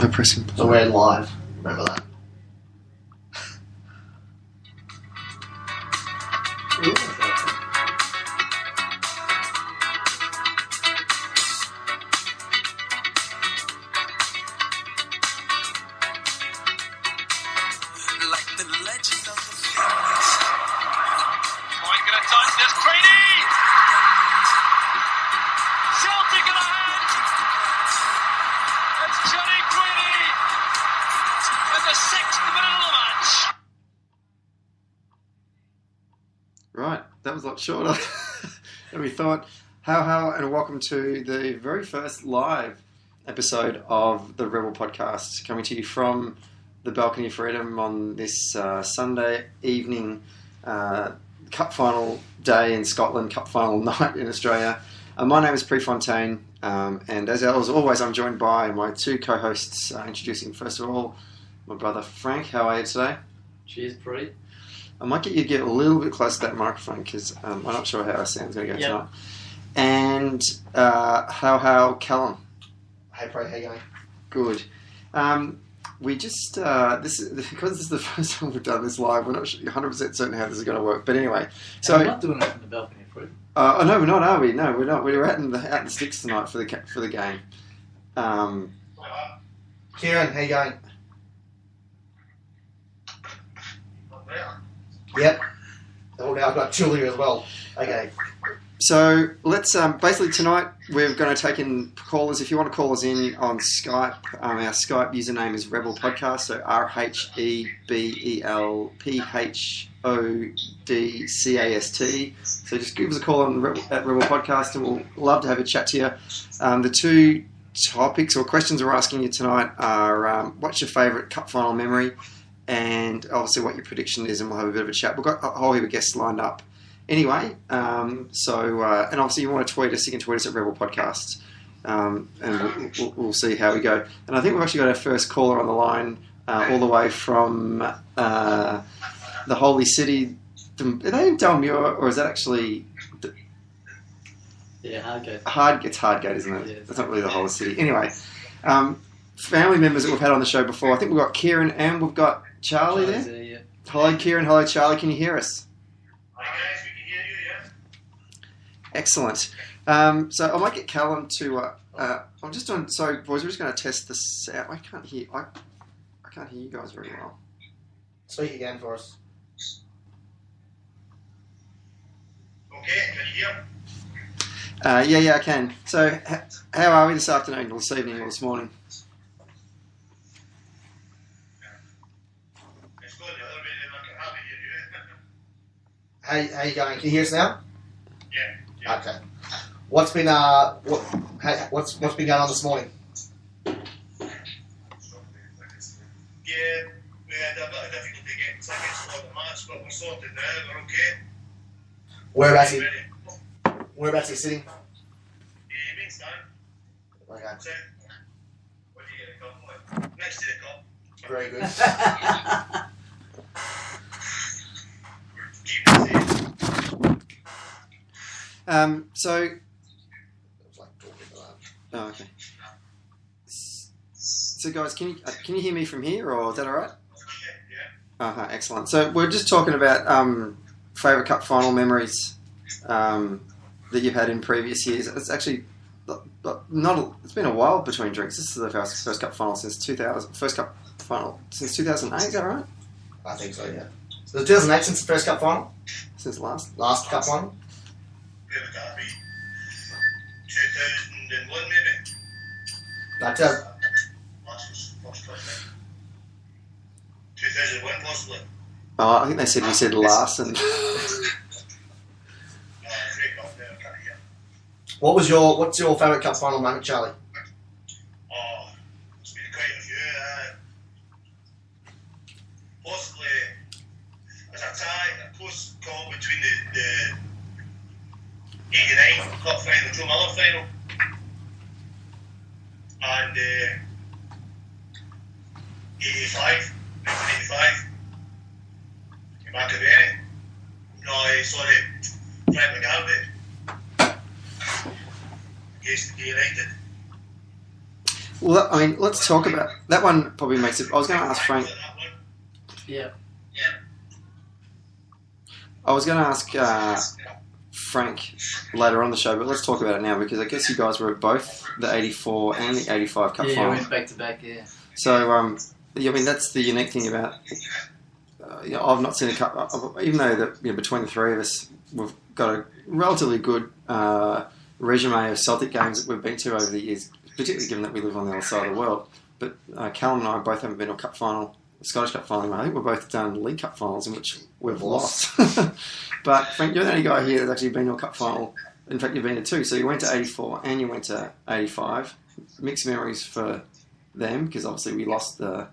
No pressing. So we're live. Remember that. Like the legend of the Phoenix. Quite gonna touch this Brady! Celtic in the hand! It's Johnny Brady in the 6th minute of the match. Right, that was a lot shorter than we thought. How, and welcome to the very first live episode of the Rhebel Podcast, coming to you from the Balcony of Freedom on this Sunday evening, Cup final day in Scotland, Cup final night in Australia. My name is Prefontaine, and as always, I'm joined by my two co-hosts. Introducing first of all my brother Frank. How are you today? Cheers, Pre. I might get you to get a little bit closer to that microphone because I'm not sure how our sound's going to go tonight. And how Callum? Hey, Pro, how you going? Good. We just because this is the first time we've done this live. We're not 100% certain how this is going to work. But anyway, so we're not doing that in the Balcony of Freedom. No, we're not, are we? No, we're not. We're out in the sticks tonight for the game. Kieran, how you going? Yep. Oh, now I've got Julia as well. Okay. So let's basically tonight we're going to take in callers. If you want to call us in on Skype, our Skype username is Rhebel Podcast, so RHEBELPHODCAST. So just give us a call at Rhebel Podcast, and we'll love to have a chat to you. The two topics or questions we're asking you tonight are what's your favourite cup final memory, and obviously what your prediction is, and we'll have a bit of a chat. We've got a whole heap of guests lined up. Anyway, and obviously you want to tweet us, you can tweet us at Rhebel Podcast, and we'll see how we go. And I think we've actually got our first caller on the line all the way from the Holy City. Are they in Dalmuir, or is that actually... Yeah, Hardgate. It's Hardgate, isn't it? Yeah, That's not really the Holy City. Anyway, family members that we've had on the show before. I think we've got Kieran and we've got Charlie there. Yeah. Hello, Kieran. Hello, Charlie. Can you hear us? Hi guys, we can hear you, yeah. Excellent. So I might get Callum to. I'm just on. Sorry, boys. We're just going to test this out. I can't hear. I can't hear you guys very well. Speak again for us. Okay, can you hear? Yeah, I can. So, how are we this afternoon, or this evening, or this morning? It's going the other way, then I can hardly hear you. How you going? Can you hear us now? Yeah. Okay. What's been what's been going on this morning? Yeah, we had a bit of difficulty getting tickets for the match, but we're sorted now, we're okay. Whereabouts Ready? are you sitting? Main stand. Okay. That's it. What do you get a cup with? Next to the cup. Very good. Keep it safe. So. It was like talking to that. Oh, okay. So, guys, can you hear me from here, or is that all right? Yeah. Excellent. So we're just talking about favourite cup final memories that you've had in previous years. It's actually it's been a while between drinks. This is the first cup final since 2000. First cup final since 2008. Is that right? I think so, yeah. So the 2008 since the first cup final? Since last. Last cup final? Where would that be? 2001 maybe? That's Last was first cup, right? 2001 possibly. Oh, I think they said we said last, and what's your favourite cup final moment, Charlie? Oh, there's been quite a few. Possibly as a tie, a close call between the 89 cup final, Joe Miller final, and 1985. Machiavelli. No, sorry, Frank McGarvey. Against the United. Well, I mean, let's talk about that one. Probably makes it. I was going to ask Frank. Yeah. I was going to ask Frank later on the show, but let's talk about it now because I guess you guys were at both the 84 and the 85 Cup Yeah, final. we went back to back, yeah. So, yeah, I mean, that's the unique thing about. I've not seen a cup, even though that between the three of us, we've got a relatively good resume of Celtic games that we've been to over the years, particularly given that we live on the other side of the world. But Callum and I both haven't been to a cup final, a Scottish Cup final. I think we've both done League Cup finals in which we've lost. But Frank, you're the only guy here that's actually been to a cup final. In fact, you've been to two. So you went to 84 and you went to 85. Mixed memories for them because obviously we lost the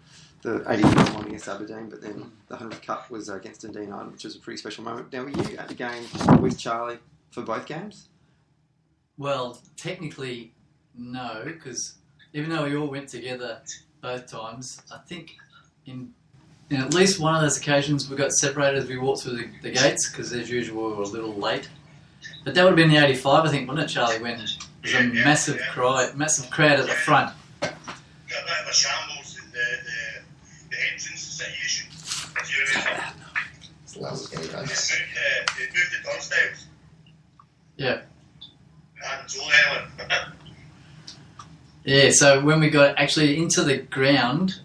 84 one against Aberdeen, but then the 100th Cup was against Dundee United, which was a pretty special moment. Now, were you at the game with Charlie for both games? Well, technically, no, because even though we all went together both times, I think in at least one of those occasions we got separated as we walked through the gates, because as usual we were a little late. But that would have been the 85, I think, wasn't it, Charlie, when there was a massive crowd at the front. Got a bit of a shambles in the entrance situation. If you remember, It's the last game, they guys. moved the turnstiles. Yeah. They hadn't told anyone. Yeah, so when we got actually into the ground,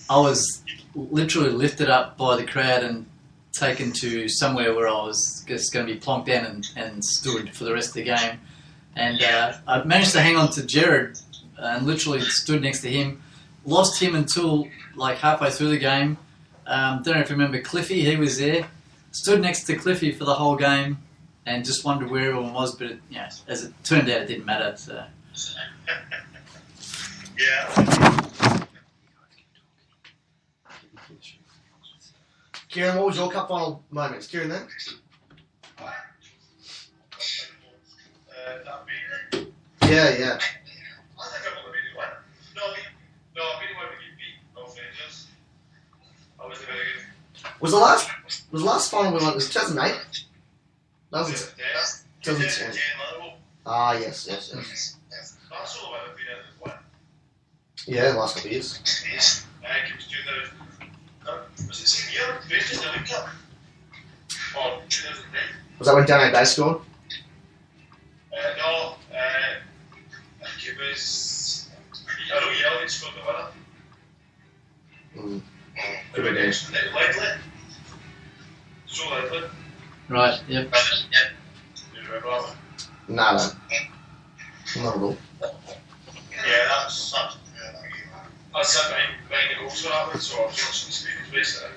I was literally lifted up by the crowd and taken to somewhere where I was just going to be plonked down and stood for the rest of the game. And I managed to hang on to Jared and literally stood next to him. Lost him until like halfway through the game. Don't know if you remember Cliffy, he was there. Stood next to Cliffy for the whole game and just wondered where everyone was, but as it turned out, it didn't matter. So. Yeah. Kieran, what was your cup final moments? Kieran, then? That beat. Yeah. I think I've only been to one. No, I've been to one with you beat North Rangers. I wasn't very good. Was the last final we won, was it 2008? That was 2010. Ah, yes. That's all I've been in one. Yeah, the last couple of years. I think it was 2000. Was it the same year? Rangers in the League Cup? Or 2009? Was that when Danny Bay scored? No, I think it was. I know Yeldon scored the winner. Could have been. Likely. So likely. Right, yep. You remember that one? Nah, no. Not at all. Yeah, that's that game. I sat behind the goals for that one, so I was watching the speakers basically.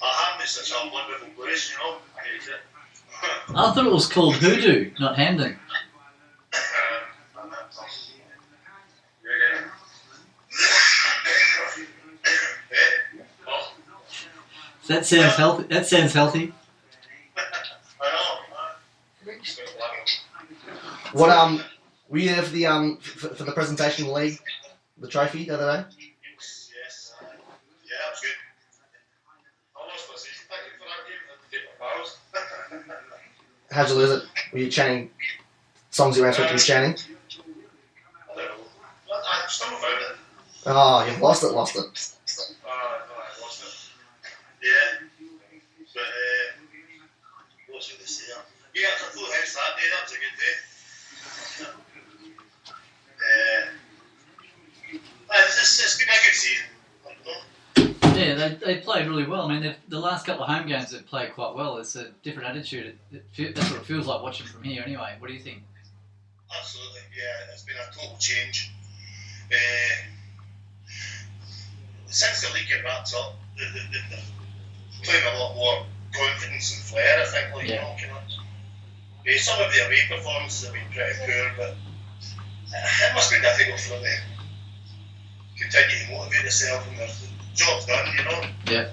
Hamden's such a wonderful place, you know. I hate it. I thought it was called Hoodoo, not Hamden. That sounds healthy. That sounds healthy. I know. What were you there for the for the presentation league, the trophy the other day? Yes. Yeah, that was good. I lost my season ticket for that game. I had to take my powers. How'd you lose it? Were you chanting songs you weren't supposed to be chanting? I don't know. I still found it. Oh, you've lost it. No, I lost it. Yeah. But, what's it this year? Yeah, it's a full house that day. That was a good day. It's been a good season. Yeah, they played really well. I mean, the last couple of home games they've played quite well. It's a different attitude. That's what it feels like watching from here anyway. What do you think? Absolutely, yeah. It's been a total change. Since the league got wrapped up, they're playing a lot more confidence and flair, I think. Like, Yeah. you know, some of the away performances have been pretty poor, but it must be difficult for them to continue to motivate themselves when their job's done, you know. Yeah.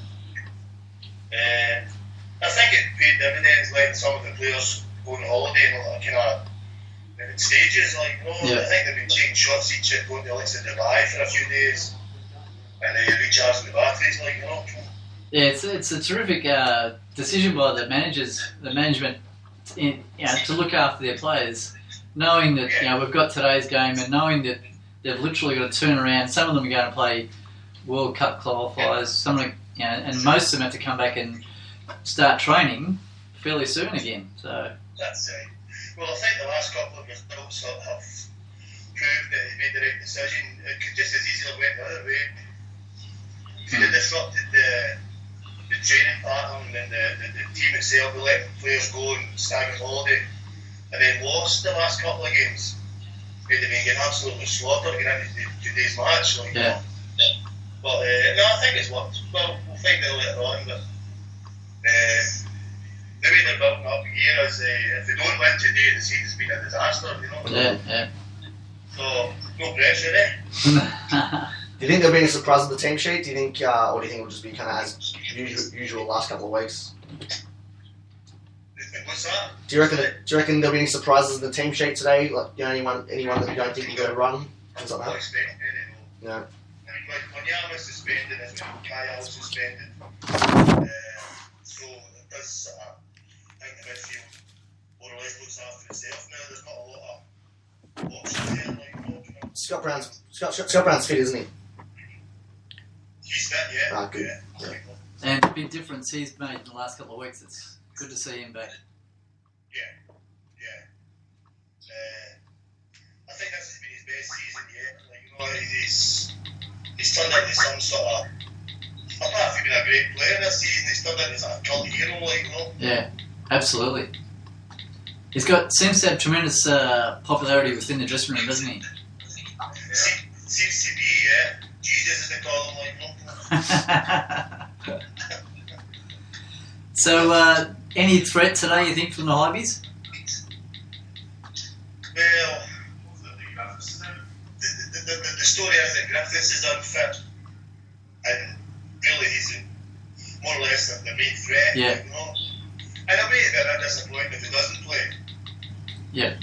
I think it paid dividends, like some of the players going on holiday and all that kind of in stages, like, you know. Yeah. I think they've been taking shots each at going to like Dubai for a few days and recharging the batteries, like, you know. Yeah, it's a terrific decision by the management to look after their players. knowing that we've got today's game and knowing that they've literally got to turn around. Some of them are going to play World Cup qualifiers. Some of them, and most of them have to come back and start training fairly soon again. So that's it. Well, I think the last couple of results have proved that he made the right decision. It could just as easily have went the other way. If he'd have disrupted the training pattern and the team itself, we let players go and staggered holiday, and then lost the last couple of games, he'd have been getting absolutely slaughtered getting into today's match. Like, yeah. But no, I think it's worked. Well, we'll find out later on. But the way they're building up here is if they don't win today, the season's been a disaster. You know. Yeah. So no pressure there. Do you think there'll be any surprises in the team sheet? Do you think, or do you think it'll just be kind of as usual last couple of weeks? What's that? Do you reckon there'll be any surprises in the team sheet today? Like, anyone that you don't think will go run? Things like Not that. expecting it. No. Like Wanyama's suspended, as well. Kyle's suspended. So it does I think the midfield more or less looks after itself now. There's not a lot of options there. Like, Scott Brown's fit, isn't he? he's fit, yeah. Ah, good. Yeah. And the big difference he's made in the last couple of weeks. It's good to see him back. Yeah. I think this has been his best season yet. Like, he's turned into some sort of, apart from being a great player this season, he's turned into a cult hero, like, Yeah, absolutely. He's seems to have tremendous popularity within the dressing room, doesn't he? Seems to be, yeah. Jesus, as they call him, like, So, any threat today, you think, from the Highbies? Well, the story is that Griffiths is unfit, and really he's more or less the main threat. Yeah. Like, in a way, they're a disappointment if he doesn't play. Yeah.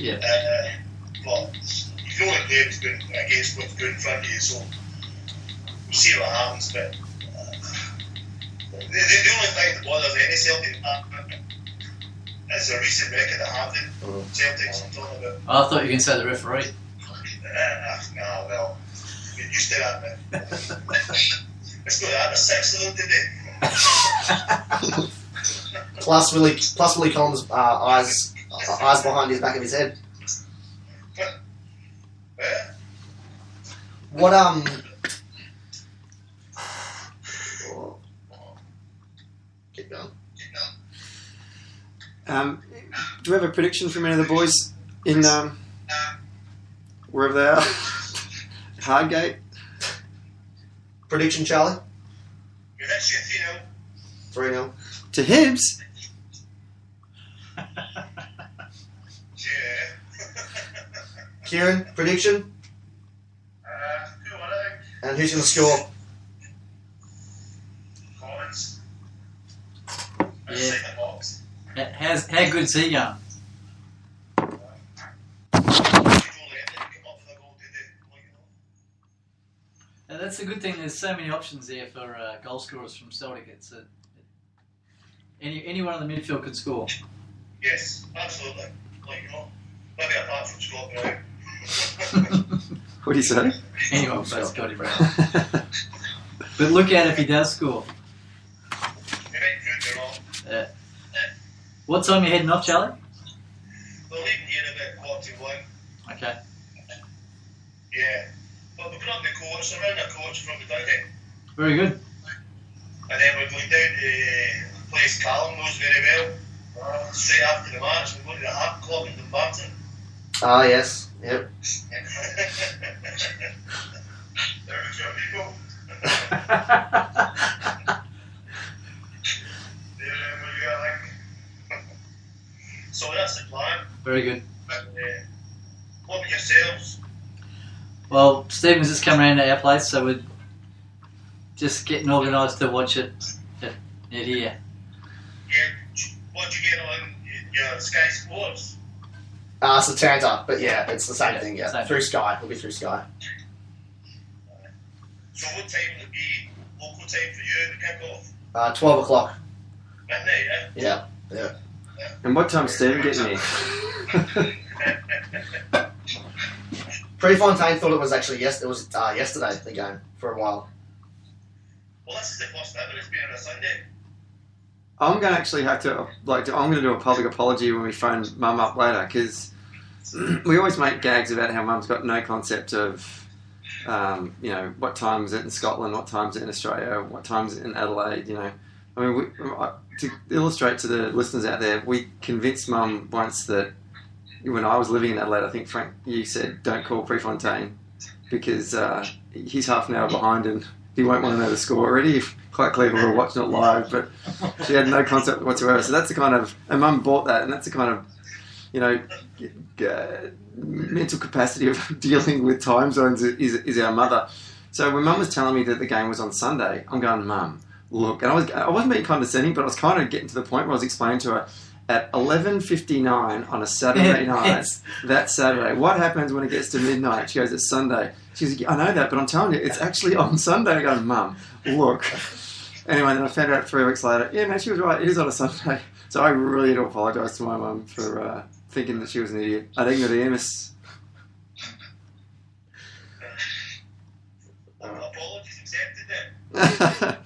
But you can only play against what's good in front of you, so we'll see what happens. But the only thing that bothers any Celtic is the recent record at Hampden. Celtics, I'm talking about. I thought you were going to say the referee. Nah, well, we're used to that, man. Let's go to that, the 6 of them today. Plus Willie Collins' eyes behind his back of his head. Yeah. What Keep going. Do we have a prediction from any of the boys in wherever they are? Hardgate? Prediction, Charlie? You're actually 3-0. 3-0. To Hibs? Yeah. Kieran, prediction? 2-1, I think. And who's going to score? Collins. Yeah. Second box. How good's he going? Now, that's the good thing. There's so many options there for goal scorers from Celtic. It's anyone in the midfield could score. Yes, absolutely. Like, maybe apart from Scott Brown. What do you say? Anyone but Scotty Brown. But look out if he does score. He might prove me wrong. What time are you heading off, Charlie? We're leaving here about 41. Okay. Yeah. But we're going up the coach, around the coach from the Dundee. Very good. And then we're going down to a place Callum knows very well. Straight after the match, we're going to the Hart Club in Dumbarton. Ah, yes. Yep. There's your people. So that's the plan. Very good. What about yourselves? Well, Stephen's just come around to our place, so we're just getting organised to watch it here. What did you get on your Sky Sports? It's the Tanta, but yeah, it's the same thing, yeah. Same. Through Sky. It'll be through Sky. So what time will it be local time for you to kick off? 12 o'clock. Midnight, Yeah. And what time's Steve getting here? Prefontaine thought it was actually yesterday, the game, for a while. Well, this is the first ever it's been on a Sunday. I'm going to actually have to, I'm going to do a public apology when we phone Mum up later, because we always make gags about how Mum's got no concept of, what time is it in Scotland, what time is it in Australia, what time is it in Adelaide, I mean, to illustrate to the listeners out there, we convinced Mum once that when I was living in Adelaide, I think, Frank, you said, don't call Prefontaine because he's half an hour behind and he won't want to know the score already. Quite clever, we were watching it live, but she had no concept whatsoever. So that's the kind of, and Mum bought that, and that's the kind of, mental capacity of dealing with time zones is our mother. So when Mum was telling me that the game was on Sunday, I'm going, Mum, look, and I wasn't being condescending, but I was kind of getting to the point where I was explaining to her, at 11:59 on a Saturday night, Yes. that Saturday, what happens when it gets to midnight? She goes, it's Sunday. She goes, I know that, but I'm telling you, it's actually on Sunday. I go, Mum, look. Anyway, then I found out 3 weeks later, yeah, man, she was right, it is on a Sunday. So I really do apologise to my mum for thinking that she was an idiot. I think that Amos. Apologies accepted then.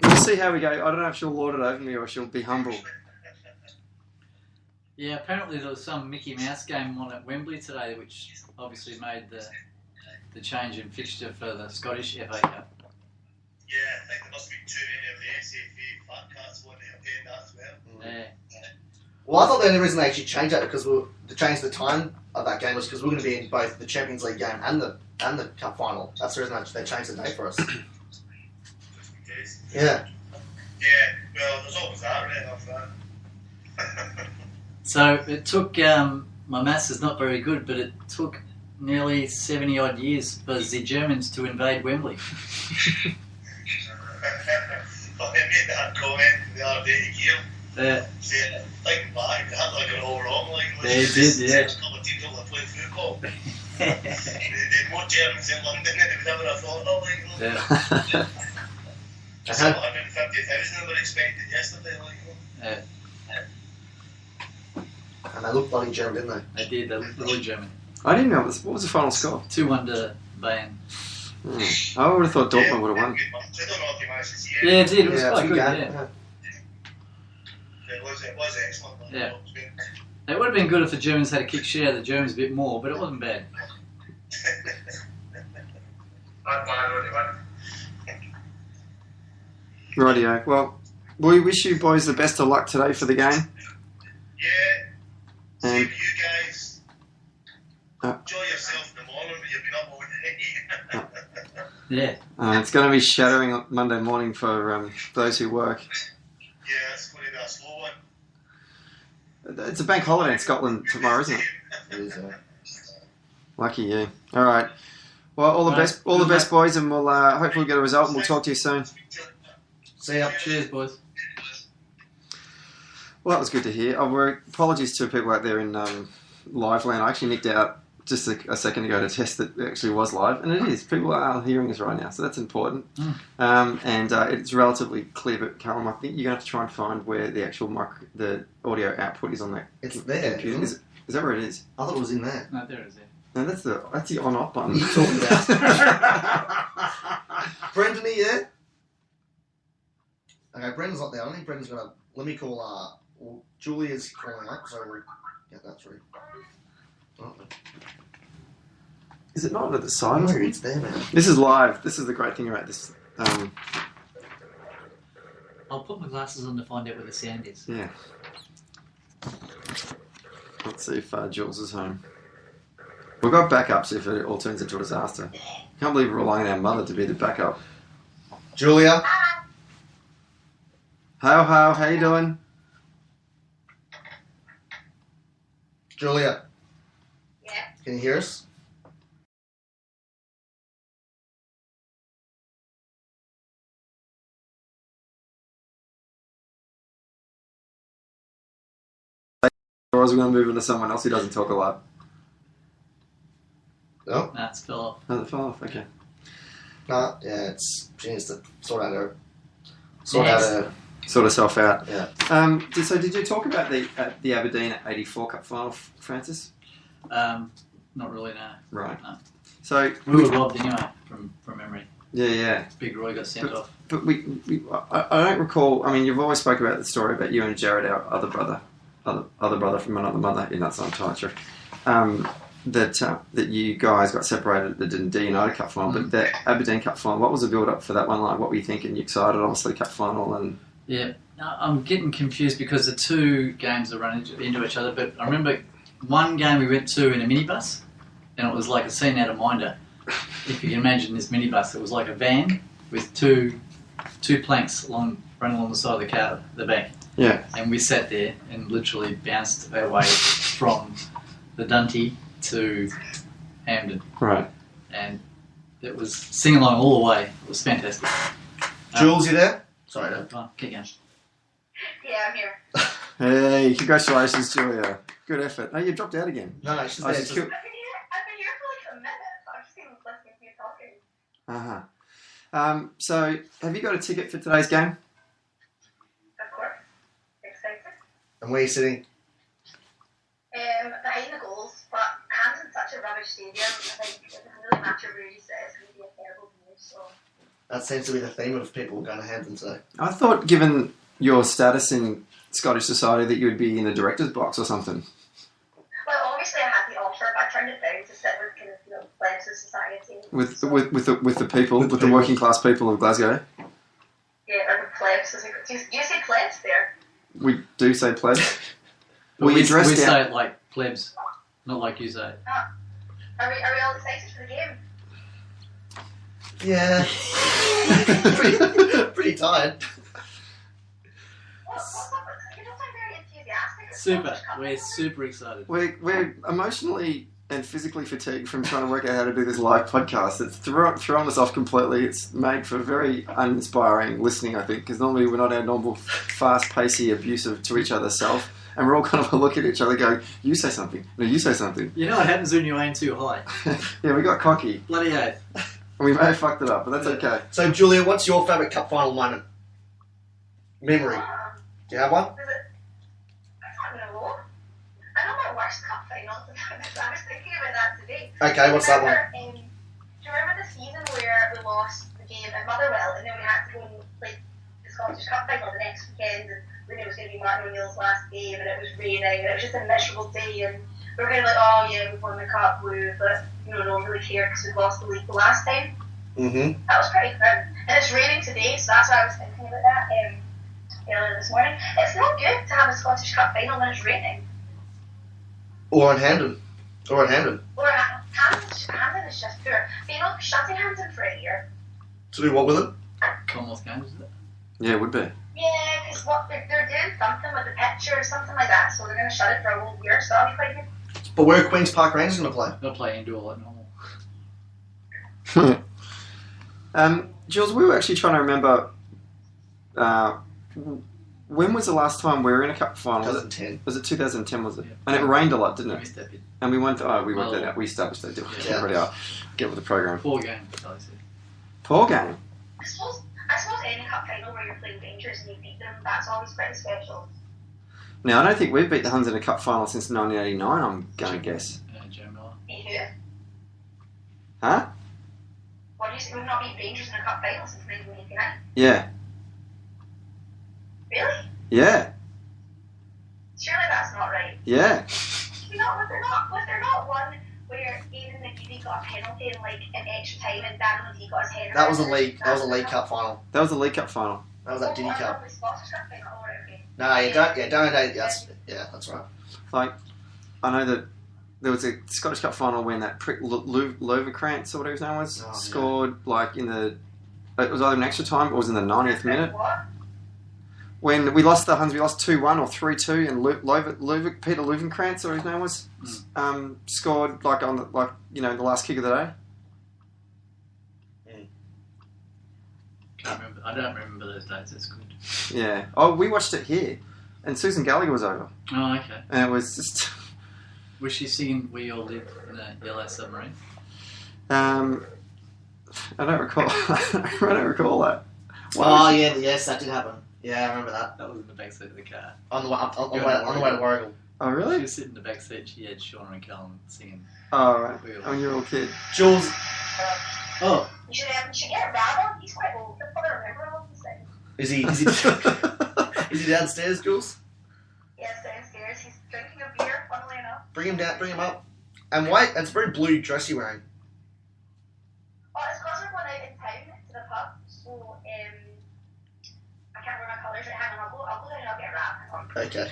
We'll see how we go. I don't know if she'll lord it over me or she'll be humble. Yeah, apparently there was some Mickey Mouse game on at Wembley today, which obviously made the change in fixture for the Scottish FA Cup. Yeah, I think there must be too many of the SAFA Phodcasts wanting to attend that as well. Yeah. Well, I thought the only reason they actually changed that because to change the time of that game was because we're going to be in both the Champions League game and the Cup final. That's the reason they changed the day for us. Just in case. Yeah. Yeah, well, there's always that, right? Off that. So it took, my maths is not very good, but it took nearly 70 odd years for the Germans to invade Wembley. I made that comment the other day to Keir. Saying, thinking back, they had it all wrong. They did, yeah. A couple of teams that played football. They had more Germans in London than they would ever have thought of. Yeah. Just 150,000 were expected yesterday. And they looked bloody German, didn't they? They did, they looked really German. I didn't know this. What was the final score? 2-1 to Bayern. I would have thought Dortmund would have won. I don't know if you managed to see it. Yeah, it did, it was Yeah, quite it's a good, game. yeah. It was excellent. Yeah. It would have been good if the Germans had a kick share of the Germans a bit more, but it wasn't bad. Not bad, really, man. Rightio. Well, we wish you boys the best of luck today for the game. Yeah. And Same to you guys. Enjoy yourself in the morning when you've been up all day. Yeah. it's going to be shattering on Monday morning for those who work. Yeah, it's going to be a slow one. It's a bank holiday in Scotland tomorrow, isn't it? It is, Lucky you. All right. Well, all the best, boys, and we'll hopefully get a result, and we'll talk to you soon. See ya. Cheers, boys. Well, that was good to hear. Apologies to people out there in live land. I actually nicked out just a second ago to test that it actually was live, and it is. People are hearing us right now, so that's important. And it's relatively clear, but Callum, I think you're going to have to try and find where the actual the audio output is on that. It's there. Computer. Is that where it is? I thought it was in there. No, there it is. No, that's the on-off button. What are you talking about? Brendan, are you there? Okay, Brendan's not there. I think Brendan's going to... Let me call... Julia's calling up, so we'll get that through. Oh, Is it not at the side? no, it's there, man. This is live. This is the great thing about this. I'll put my glasses on to find out where the sound is. Yeah. Let's see if Jules is home. We've got backups if it all turns into a disaster. Can't believe we're relying on our mother to be the backup. Julia? How you doing? Julia? Yeah. Can you hear us? Or else we're going to move into someone else who doesn't talk a lot. No? Nah, it's fell off. Oh, it fell off. Okay. No, yeah, she needs to sort out her sort itself out. Yeah. So did you talk about the Aberdeen '84 Cup final, Francis? Not really, no. Right. No. So We were robbed anyway, from memory. Yeah. Big Roy got sent off. But I don't recall. I mean, you've always spoke about the story about you and Jared, our other brother from another mother. Yeah, that's not entirely true. That you guys got separated at the D United Cup final, but the Aberdeen Cup final. What was the build up for that one like? What were you thinking? You excited? Obviously, Cup final and. Yeah, I'm getting confused because the two games are running into each other. But I remember one game we went to in a minibus, and it was like a scene out of Minder. If you can imagine this minibus, it was like a van with two planks running along the side of the back. Yeah. And we sat there and literally bounced our way from the Dundee to Hampden. Right. And it was sing along all the way. It was fantastic. Jules, you there? Sorry, no. Oh, keep going. Yeah, I'm here. Hey, congratulations, Julia. Good effort. Oh, you dropped out again. No, she's I there. just Just- I've been here for like a minute, so I've just been listening to you talking. So, have you got a ticket for today's game? Of course. Excited. And where are you sitting? Behind the goals, but Hampton's such a rubbish stadium. I think it doesn't really matter where you sit, it's going to be a terrible view, so. That seems to be the theme of people going to Hampton today. I thought, given your status in Scottish society, that you would be in the director's box or something. Well, obviously I had the offer, but I turned it down to sit with kind of, plebs of society. With so, the people, with the working class people of Glasgow. Yeah, or the plebs. Do you say plebs there? We do say plebs. But Well, we you dressed say down. it like plebs, not like you say it. Are we all excited for the game? Yeah. pretty tired. What's up with you? Don't sound very enthusiastic. It's Super. Scottish Cup We're final. super excited. We're emotionally and physically fatigued from trying to work out how to do this live podcast. It's thrown us off completely. It's made for very uninspiring listening, I think, because normally we're not our normal fast-pacey, abusive to each other's self. And we're all kind of look at each other going, you say something. No, you say something. You know what happens when you aim too high? Yeah, we got cocky. Bloody oath. And we may have fucked it up, but that's okay. So, Julia, what's your favourite cup final moment? Memory. Do you have one? I don't know. I know my worst cup final. I was thinking about that today. Okay, what's that one? Do you remember the season where we lost the game at Motherwell and then we had to go and play the Scottish Cup final the next weekend and we knew it was going to be Martin O'Neill's last game and it was raining and it was just a miserable day and we were kind of like, oh yeah, we've won the cup, but no one really cared because we lost the league the last time. Mm-hmm. That was pretty grim. And it's raining today, so that's why I was thinking about that earlier this morning. It's not good to have a Scottish Cup final when it's raining. Or in Hampden. Or Hampden is just poor. But shutting Hampden for a year. To do what with it? Commonwealth Games, is it? Yeah, it would be. Yeah, because they're doing something with the pitch or something like that, so they're going to shut it for a whole year, so that'll be quite good. But where are Queen's Park Rangers going to play? They'll play indoor like normal. Jules, we were actually trying to remember when was the last time we were in a cup final? 2010. Was it 2010? Was it? Yeah. And it rained a lot, didn't I it? missed that bit. And we went. We worked Well, that out. We established that. Didn't we? Yeah. Already are. Get with the program. 4 games, I said. Poor game. I suppose any cup final where you're playing Rangers and you beat them, that's always quite special. Now I don't think we've beat the Huns in a cup final since 1989. I'm going to guess. Joe Miller. Me too. Huh? What do you say? We've not beat Rangers in a cup final since 1989. Yeah. Really? Yeah. Surely that's not right. Yeah. Was there not one where Aidan McGeady got a penalty in like an extra time and Dan O'Dea got his header? That was a league cup final. That was the League Cup final. That was that Diddy Cup. Okay. No, you don't. Yeah, don't. That's right. Like, I know that there was a Scottish Cup final when that prick Loverkrantz or whatever his name was scored like in the. It was either an extra time or it was in the 90th minute. What? When we lost the Huns, we lost 2-1 or 3-2, and Peter Lovenkrantz, or his name was, scored like on the the last kick of the day. Can't remember. I don't remember those dates. That's good. Yeah. Oh, we watched it here, and Susan Gallagher was over, Oh, okay. and it was just. Was she singing "We All Live in a Yellow Submarine"? I don't recall. I don't recall that. Oh, yeah, yes, that did happen. Yeah, I remember that. That was in the back seat of the car. On the way to Warragul. Oh, She really? was sitting in the back seat. She had Shauna and Callum singing. Oh, right. When you were a little kid. Jules. Oh, You should get Rhebel. He's quite old. He'll probably remember all these things. Is he is he downstairs, Jules? Yes, downstairs. He's drinking a beer, funnily enough. Bring him down, bring him up. And white, it's a very blue dress you're wearing. Oh, it's because we're going out in town to the pub, so I can't remember my colours. Right, hang on, I'll go down and I'll get a wrap. Okay.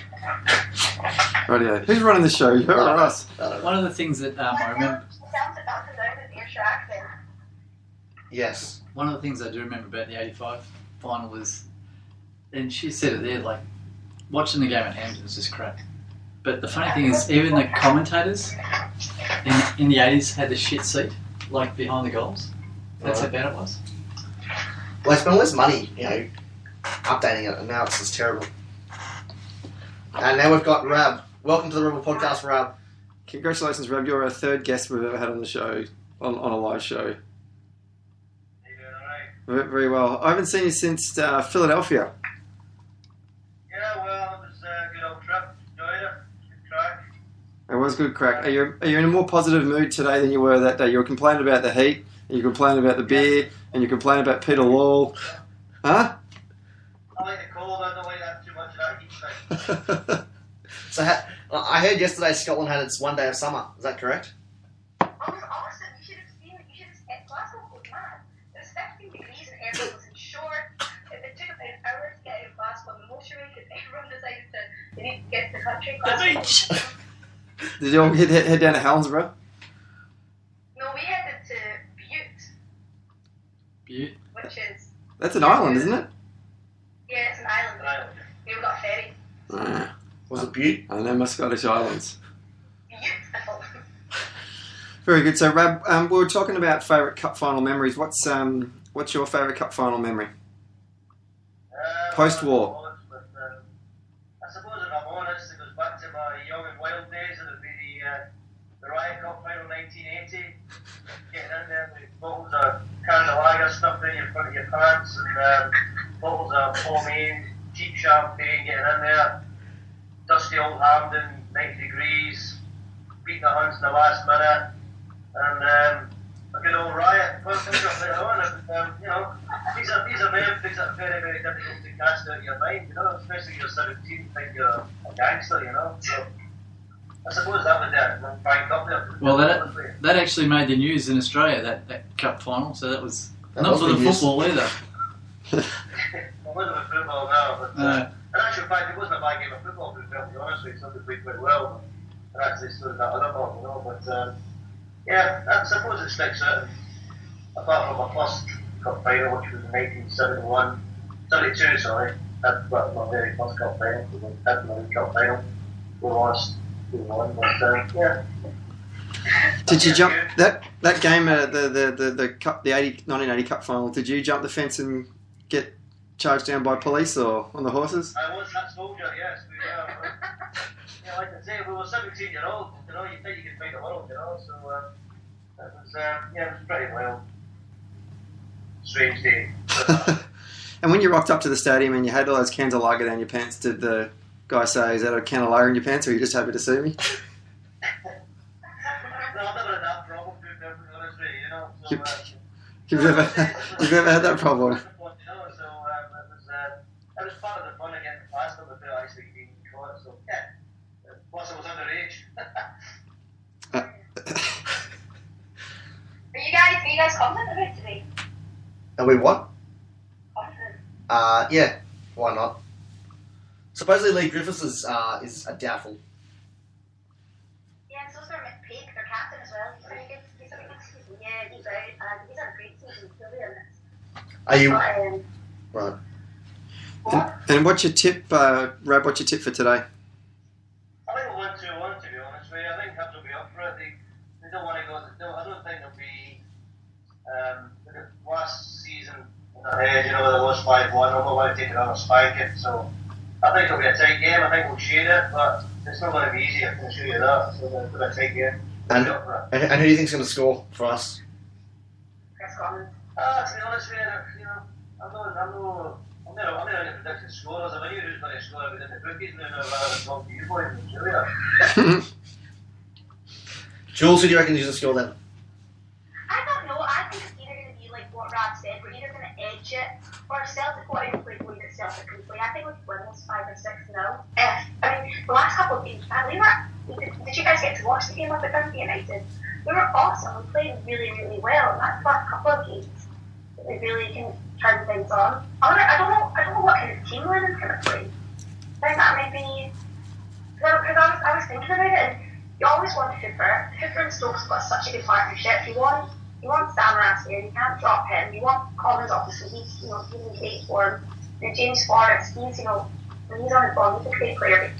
Rightio. Who's running the show? You or us? I don't know. one of the things that I remember. Sounds it up and down with your accent. Yes. One of the things I do remember about the '85 final was, and she said it there, like watching the game at Hampton was just crap. But the funny thing is, even the commentators in the '80s had the shit seat, like behind the goals. That's how bad it was. Well, I spent all this money, updating it, and now it's just terrible. And now we've got Rab. Welcome to the Rhebel Podcast, Rab. Congratulations, Rab. You're our third guest we've ever had on the show, on a live show. You doing alright? Very well. I haven't seen you since Philadelphia. Yeah, well, it was a good old trip. Enjoyed it. Good track. It was good crack. Are you in a more positive mood today than you were that day? You were complaining about the heat, and you complained about the beer, and you complained about Peter Lawwell. Huh? I like the cold. I don't like that too much of that heat thing. So I heard yesterday Scotland had its one day of summer. Is that correct? Oh, it was awesome. You should have seen it. Glasgow was mad. It was 15 degrees and everyone was in shorts. It took about an hour to get out of Glasgow on the motorway because everyone decided they need to get to the country. Glasgow. Did you all head down to Helensburgh? No, we headed to Butte, Beaut. which is, That's an island, isn't it? yeah, it's an island. Right. We got a ferry. Was it Butte? I know my Scottish islands. Beautiful. Very good. So, Rab, we were talking about favourite cup final memories. What's your favourite cup final memory? Post-war. I suppose if I'm honest, it goes back to my young and wild days. It would be the Riot Cup final 1980. Getting in there with bottles of cans of lager stuffed in front of your pants and bottles of pomade, cheap champagne, getting in there. Dusty old Hampden, 90 degrees, beating the Huns in the last minute, and a good old riot. Well, things are later on, these are memories that are very, very difficult to cast out of your mind, especially you're 17, think you're a gangster, So I suppose that was it. Frank up there. Well, that actually made the news in Australia, that cup final. So that was not for the big news. football either. It wasn't a football now, but in actual fact, it wasn't a bad game of football, to be perfectly honest with you. Somebody played quite well, and actually stood that other ball, But yeah, I suppose it sticks out. Apart from my first cup final, which was in 72, sorry. That's my very first cup final. That's my cup final. We lost 2-1, but yeah. Did you jump that game? The cup, the 1980 cup final. Did you jump the fence and get charged down by police or on the horses? I was that soldier, yes. We were. Yeah, like I say, we were 17-year-olds. You think you could fight the world, So it was, it was pretty wild. Strange day. And when you rocked up to the stadium and you had all those cans of lager down your pants, did the guy say, "Is that a can of lager in your pants, or are you just happy to see me?" No, I've never had that problem, to be perfectly honest with you, You've never had that problem. So it was part of the fun of getting past them without actually being caught. So yeah, plus I was underage. Are you guys confident about today? And we what? Confident. Yeah. Why not? Supposedly Lee Griffiths is a doubtful. Yeah, and so's their McPake, their captain as well. He's had a good season. Yeah, he's out, and he's had a great season. He'll be in this. Are you But, right? what? And what's your tip, Rab? What's your tip for today? I think we'll 1-2-1, to be honest with you. I think Hibs will be up for it. They don't want to go. I don't think they'll be. Last season in their head, they lost 5-1. I don't want to take another spike it. So I think it'll be a tight game. I think we'll shade it, but it's not going to be easy. I can assure you that. So it'll be a tight game. And We'll be up for it. who do you think's going to score for us? Chris Collins. To be honest with you, I'm I'm not going to predict the scores. I knew who's going to score within the bookies now rather than talk to you boys in Australia. Jules, who do you reckon is going to score then? I don't know. I think it's either going to be like what Rab said. We're either going to edge it, or Celtic will outplay the way that Celtic can play. I think we could win this 5 or 6 0. I mean, the last couple of games, did you guys get to watch the game up at Dundee United? We were awesome. We played really, really well. And that's the last couple of games that we really can turn things on. I don't know what kind of team Lennon's going to play. I think that might be because I was thinking about it, and you always want Hooper. Hooper and Stokes have got such a good partnership. You want Samaras here. You can't drop him. You want Collins obviously. He's in great form. And James Forrest, when he's on his ball, he's a great player.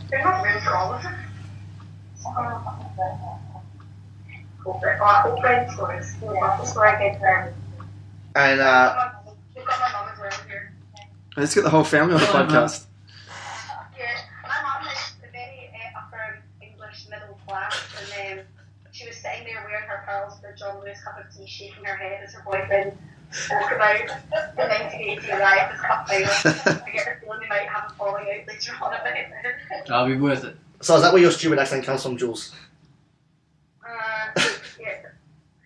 There's not room for all of them. Go for it. Hope Brian scores. We'll have to score again for him. And We've got my mum as well here. Let's get the whole family on the podcast. Yeah, my mum is a very upper English middle class, and she was sitting there wearing her pearls for John Lewis cup of tea, shaking her head as her boyfriend spoke about the 1980 Rivals Cup final. I get the feeling we might have a falling out later on about it. That'll be worth it. so is that where your stupid accent comes from, Jules? Yeah, it's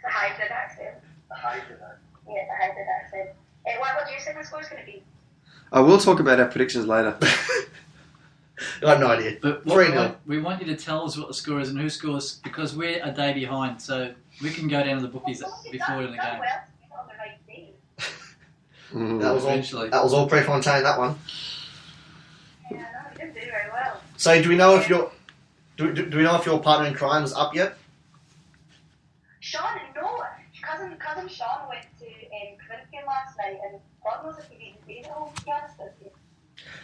a hybrid accent. Yeah, it's a hybrid accent. What do you think the score's going to be? I will talk about our predictions later. I have no idea. But 3-0. we want you to tell us what the score is and who scores, because we're a day behind, so we can go down to the bookies before in the game. Well, you're on the right day. That was all Prefontaine, that one. Yeah, no, you didn't do very well. So do we know if your do we know if your partner in crime is up yet? Sean, no, cousin Sean went to Corinthian last night, and God knows if he did all against us.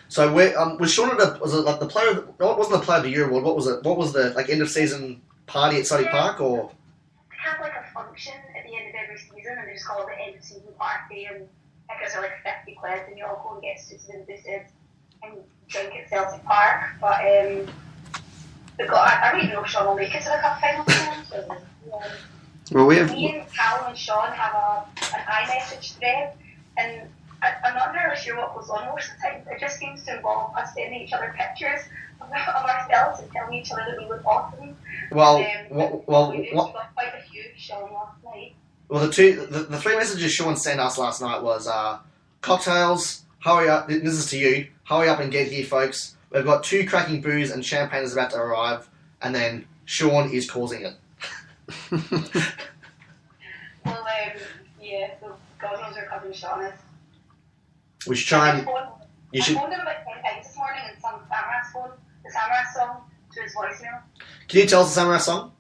So was Sean was it like the player? What wasn't the player of the year award? What was it? What was the end of season party at Surrey Park or? They have like a function at the end of every season, and they just call it the end of season party, and I guess they're like 50 quid, and you all go and get suited and boosted and drink at Celtic Park. But I really know Sean will make it to the cup final. So, Well, we have. me and Callum and Sean have an iMessage thread, and I'm not really sure what goes on most of the time. It just seems to involve us sending each other pictures of ourselves and telling each other that we look awesome. Well, We got quite a few Sean last night. Well, the three messages Sean sent us last night was cocktails, hurry up, this is to you, hurry up and get here, folks. We've got 2 cracking booze and champagne is about to arrive, and then Sean is causing it. Well, yeah, so God knows where cousin Sean is. We should try and... I phoned him about 10 times this morning and sung the Samaras song to his voicemail. Can you tell us the Samurai song?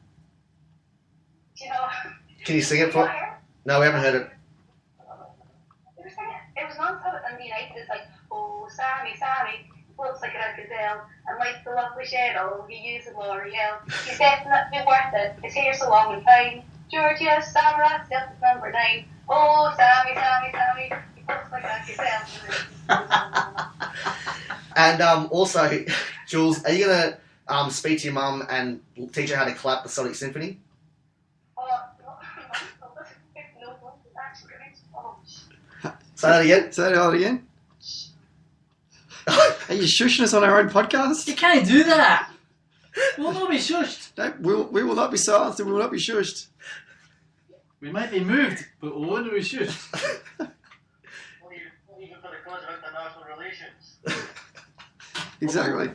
Do you know? Can you sing it for... No, we haven't heard it. They were singing it. It was non-stop at Dundee United. It's like, oh, Sammy, Sammy, looks like a gazelle, and like the lovely Cheryl, he uses L'Oreal. He's definitely worth it. His hair's so long and fine. Georgia, Samaras, Celtic number 9. Oh, Sammy, Sammy, Sammy, he looks like a gazelle. And also, Jules, are you going to speak to your mum and teach her how to clap the Celtic Symphony? Say that again? Say that again. Are you shushing us on our own podcast? You can't do that. We'll not be shushed. We will not be silenced and we will not be shushed. We might be moved, but we won't be shushed. Well, you've got to cause of international relations. Exactly.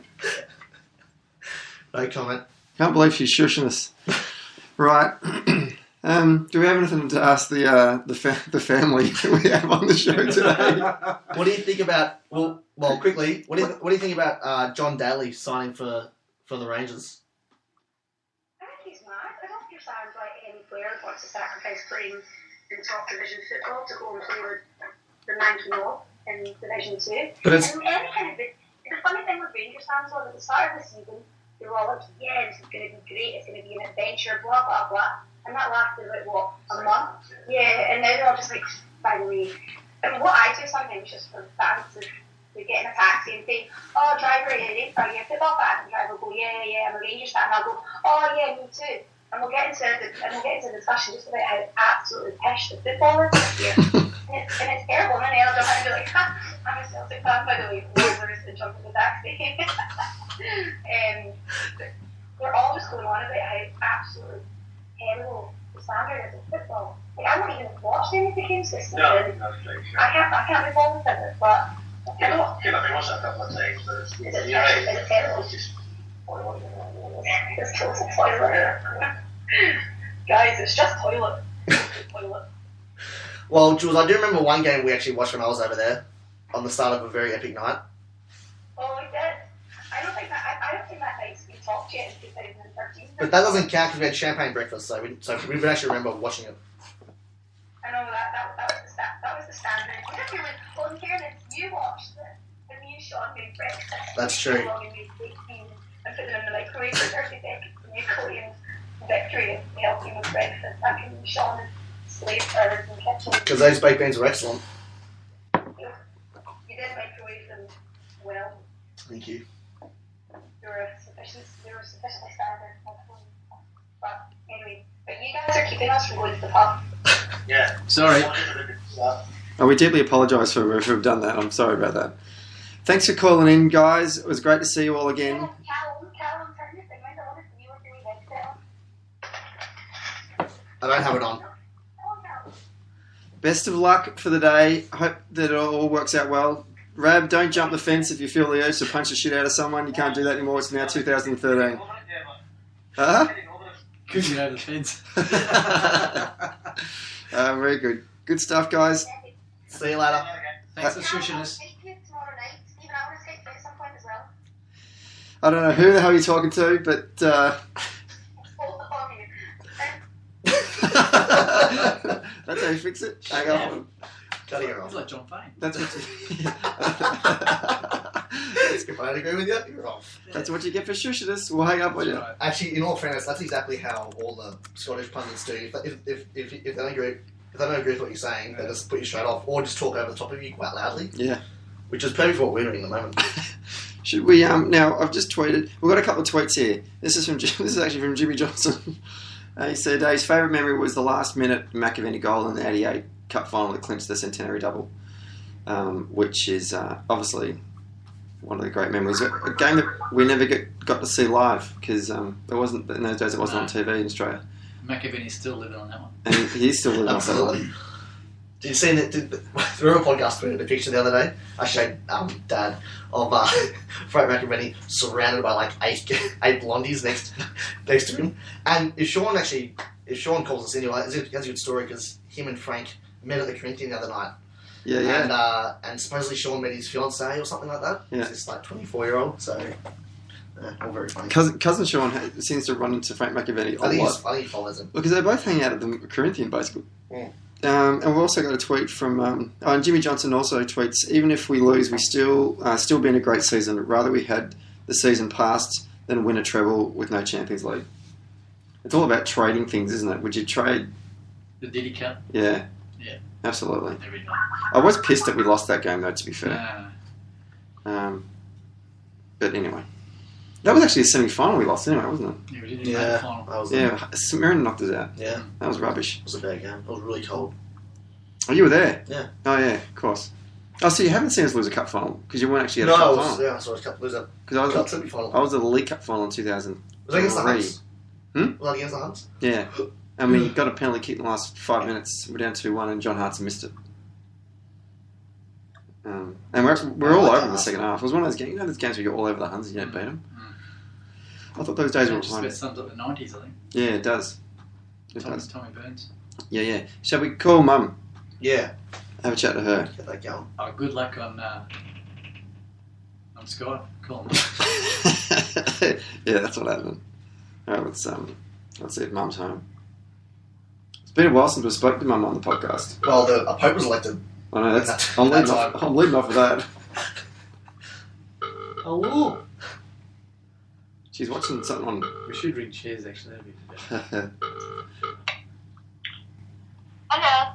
No comment. Can't believe she's shushing us. Right. Do we have anything to ask the family that we have on the show today? What do you think about... Well, quickly, what do you think about John Daly signing for the Rangers? I think he's mad. I don't understand why any player wants to sacrifice playing in top division football to go and play with the Nike North in Division 2. But it's... And the funny thing with Rangers fans was at the start of the season, they were all like, yeah, this is going to be great, it's going to be an adventure, blah, blah, blah. And that lasted about, a month? Yeah, and now they're all just like, finally. I mean, what I do sometimes just for fans is we get in a taxi and say, oh, driver, are you a football fan? And the driver will go, yeah, I'm a Rangers fan. And I'll go, oh, yeah, me too. And we'll get into a discussion just about how absolutely pissed the football is this year. and it's terrible. And then they'll jump out and be like, I'm a Celtic fan, by the way, lovers and jumping the taxi. We're always going on about how absolutely terrible the standard is of football. Like, I'm not even watching any of the games this season. No, that's right. I can't be bothered with it, but I don't. I've been watching it a couple of times, but Is it you're right. terrible? It's just It's total toilet. Guys, it's just toilet. Toilet. Well, Jules, I do remember one game we actually watched when I was over there on the start of a very epic night. Oh, we did. I don't think that night's been talked yet in 2013. But that doesn't count because we had champagne breakfast, so we would actually remember watching it. I know that was the standard. We didn't really. Well, in fairness, you watched it, and me and Sean made breakfast. That's true. We made baked beans and put them in the microwave for 30 seconds. And you claimed victory and helped me with breakfast. I mean, Sean is slave hours in the kitchen. Because those baked beans were excellent. You did microwave them well. Thank you. They were sufficiently standard. But anyway, but you guys are keeping us from going to the pub. yeah. Sorry. We deeply apologise for if we've done that. I'm sorry about that. Thanks for calling in, guys. It was great to see you all again. Callum, turn your thing around. I want to see what you're doing next. I don't have it on. Best of luck for the day. I hope that it all works out well. Rab, don't jump the fence if you feel the urge to punch the shit out of someone. You can't do that anymore. It's now 2013. Huh? Couldn't get over the fence. Very good. Good stuff, guys. See you later. Thanks for shushing us. I don't know who the hell you're talking to, but that's how you fix it. Hang on. Cut it off. It's like John Payne. That's what you... If I agree with you, you're off. That's what you get for shushing us. We'll hang up on you. Actually, in all fairness, that's exactly how all the Scottish pundits do. If they don't agree with what you're saying, they just put you straight off, or just talk over the top of you quite loudly. Yeah. Which is perfect for what we're doing at the moment. Should we? Now I've just tweeted. We've got a couple of tweets here. This is actually from Jimmy Johnson. He said his favourite memory was the last-minute McAvenny goal in the '88 Cup final that clinched the centenary double, which is obviously one of the great memories. A game that we never got to see live because it wasn't in those days. It wasn't on TV in Australia. McAvenny's still living on that one. And he's still living on that one. Did you see that? The Rhebel Podcast tweeted a picture the other day. I showed Dad of Frank McAvenny surrounded by like eight blondies next to him. And if Sean calls us anyway, it's a good story because him and Frank met at the Corinthian the other night. Yeah. And supposedly Sean met his fiancée or something like that. Yeah. He's this like 24-year-old. So all very funny. Cousin Sean seems to run into Frank McAvenny a lot. I think he follows him. Because they both hang out at the Corinthian, basically. Yeah. And we've also got a tweet from... and Jimmy Johnson also tweets, even if we lose, we still been a great season. Rather we had the season passed than win a treble with no Champions League. It's all about trading things, isn't it? Would you trade... The Diddy Cup? Yeah. Yeah. Absolutely. Every night. I was pissed that we lost that game, though, to be fair. No. But anyway. That was actually a semi-final we lost anyway, wasn't it? Yeah, we didn't make the final. That was Yeah, St Mirren knocked us out. Yeah. That was rubbish. It was a bad game. It was really cold. Oh, you were there? Yeah. Oh, yeah, of course. Oh, so you haven't seen us lose a cup final because you weren't actually at a cup final. I saw a cup loser. Because Cup semi-final. I was at the League Cup final in 2000. Was that against the Hunts? Hmm? Was that against the Hunts? Yeah. And we got a penalty kick in the last 5 minutes. We're down 2-1 and John Hartson missed it. And we're all over in the second half. It was one of those games, those games where you go all over the Huns and you don't beat them. I thought those days were Just fun. about sums up the 90s, I think. Yeah, it does. It does. Tommy Burns. Yeah. Shall we call Mum? Yeah. Have a chat to her. Get that going. Oh, good luck on Skype. Call him. Yeah, that's what happened. Alright, let's see if Mum's home. It's been a while since we spoke to Mum on the podcast. Well, a Pope was elected. I know, I'm leading off with that. Hello. She's watching something on... We should ring chairs, actually. That'd be better. Hello.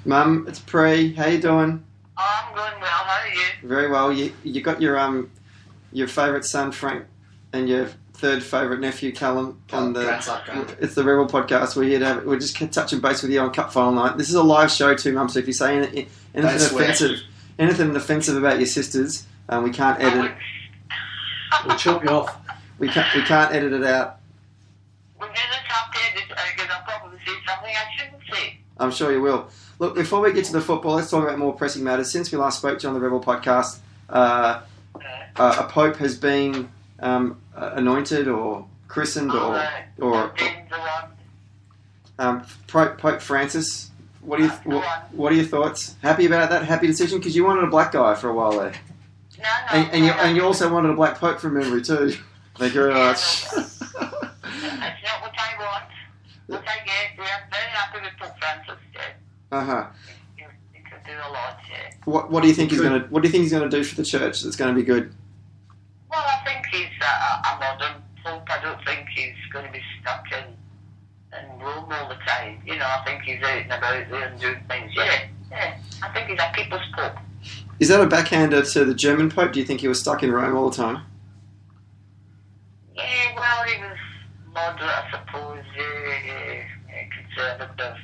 Mum, it's Pre. How you doing? I'm going well. How are you? Very well. You got your favourite son Frank and your third favourite nephew Callum on the. Grand. It's the Rhebel Podcast. We're here to we're just touching base with you on Cup Final night. This is a live show too, Mum. So if you say anything anything offensive about your sisters, we can't edit. We'll chop you off. We can't edit it out. Well, you just have to edit because I'll probably say something I shouldn't say. I'm sure you will. Look, before we get to the football, let's talk about more pressing matters. Since we last spoke to you on the Rhebel podcast, a pope has been anointed or christened or Pope Francis. What are your thoughts? Happy about that? Happy decision? Because you wanted a black guy for a while there. No. And you also wanted a black pope from memory too. Thank you very much. That's not what I want. What I get, we are very happy with Pope Francis. He could do a lot. What do you think he's going to? What do you think he's going to do for the church that's going to be good? Well, I think he's a modern pope. I don't think he's going to be stuck in Rome all the time. I think he's out and about there and doing things. Yeah. I think he's a people's pope. Is that a backhander to the German pope? Do you think he was stuck in Rome all the time? Yeah, well, he was moderate, I suppose. Conservative.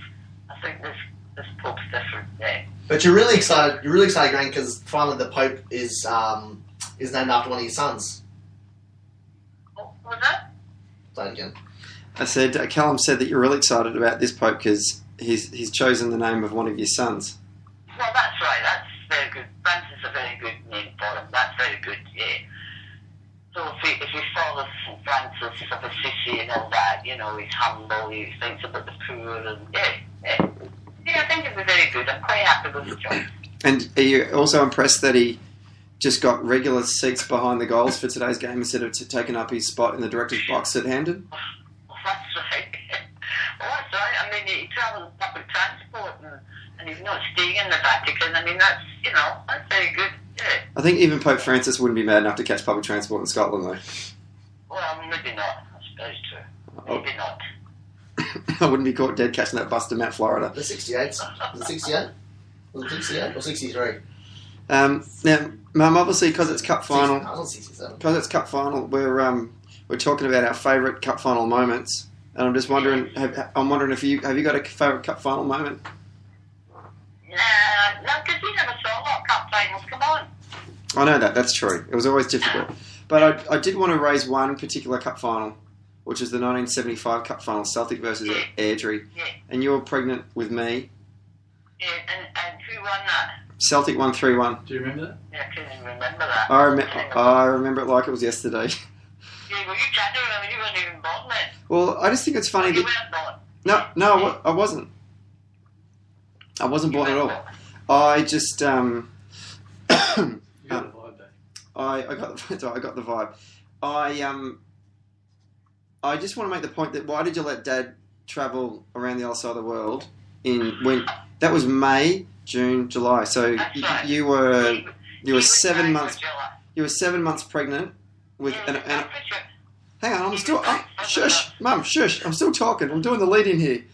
I think this pope's different. Yeah. But you're really excited, Grant, because finally the Pope is named after one of your sons. What was that? Say it again. I said, Callum said that you're really excited about this pope because he's chosen the name of one of your sons. Well, that's right. That's very good. Francis is a very good name for him. That's very good. Yeah. So if you follow St. Francis of Assisi and all that, he's humble. He thinks about the poor and yeah, I think it'd be very good. I'm quite happy with the choice. And are you also impressed that he just got regular seats behind the goals for today's game instead of taking up his spot in the director's box at Hampden? That's right. Well, that's right. I mean, he travels public transport and he's not staying in the Vatican. I mean, that's very good. Yeah. I think even Pope Francis wouldn't be mad enough to catch public transport in Scotland, though. Well, maybe not. I suppose true. Maybe not. I wouldn't be caught dead catching that bus to Mount Florida. The 68. Was it 68? Was it 68 or 63? Now, Mum, obviously, because it's cup final. I was 67. Because it's cup final, we're talking about our favourite cup final moments, and I'm just wondering. If you got a favourite cup final moment? No, because we never saw a lot of cup finals. Come on. I know that's true. It was always difficult, but I did want to raise one particular cup final, which is the 1975 cup final, Celtic versus Airdrie, and you were pregnant with me. Yeah, and who won that? Celtic won 3-1. Do you remember that? Yeah, I couldn't even remember that. I remember it like it was yesterday. Yeah, well, you can't remember. You weren't even born then. Well, I just think it's funny You that... weren't born. No, I wasn't. I wasn't born at all. I just... You got the vibe, though. I got the vibe. I just want to make the point that why did you let Dad travel around the other side of the world when that was May, June, July? So you were 7 months. You were 7 months pregnant with hang on, I'm still shush, Mum, shush. I'm still talking. I'm doing the lead in here.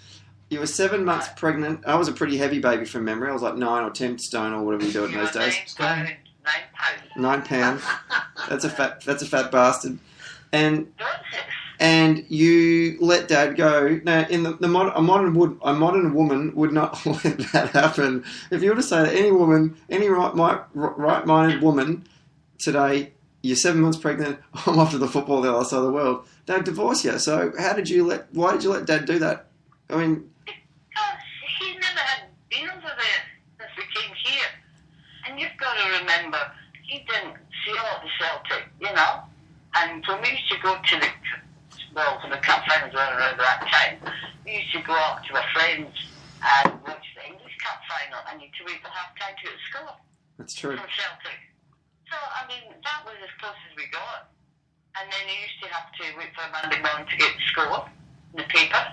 You were 7 months pregnant. I was a pretty heavy baby from memory. I was like 9 or 10 stone or whatever you do in those days. 9 pounds. 9 pounds. That's a fat bastard. And you let Dad go. Now, in a modern woman would not let that happen. If you were to say that any woman, any right-minded woman today, you're 7 months pregnant, I'm off to the football the other side of the world, they'd divorce you. So why did you let Dad do that? I mean... Because he never had been over there since we came here. And you've got to remember, he didn't see a lot of Celtic, And when we used to go to the cup finals around that time, we used to go up to our friends and watch the English cup final, and you had to wait for half time to score. That's true. From Celtic. So, I mean, that was as close as we got. And then you used to have to wait for Monday morning to get the score in the paper.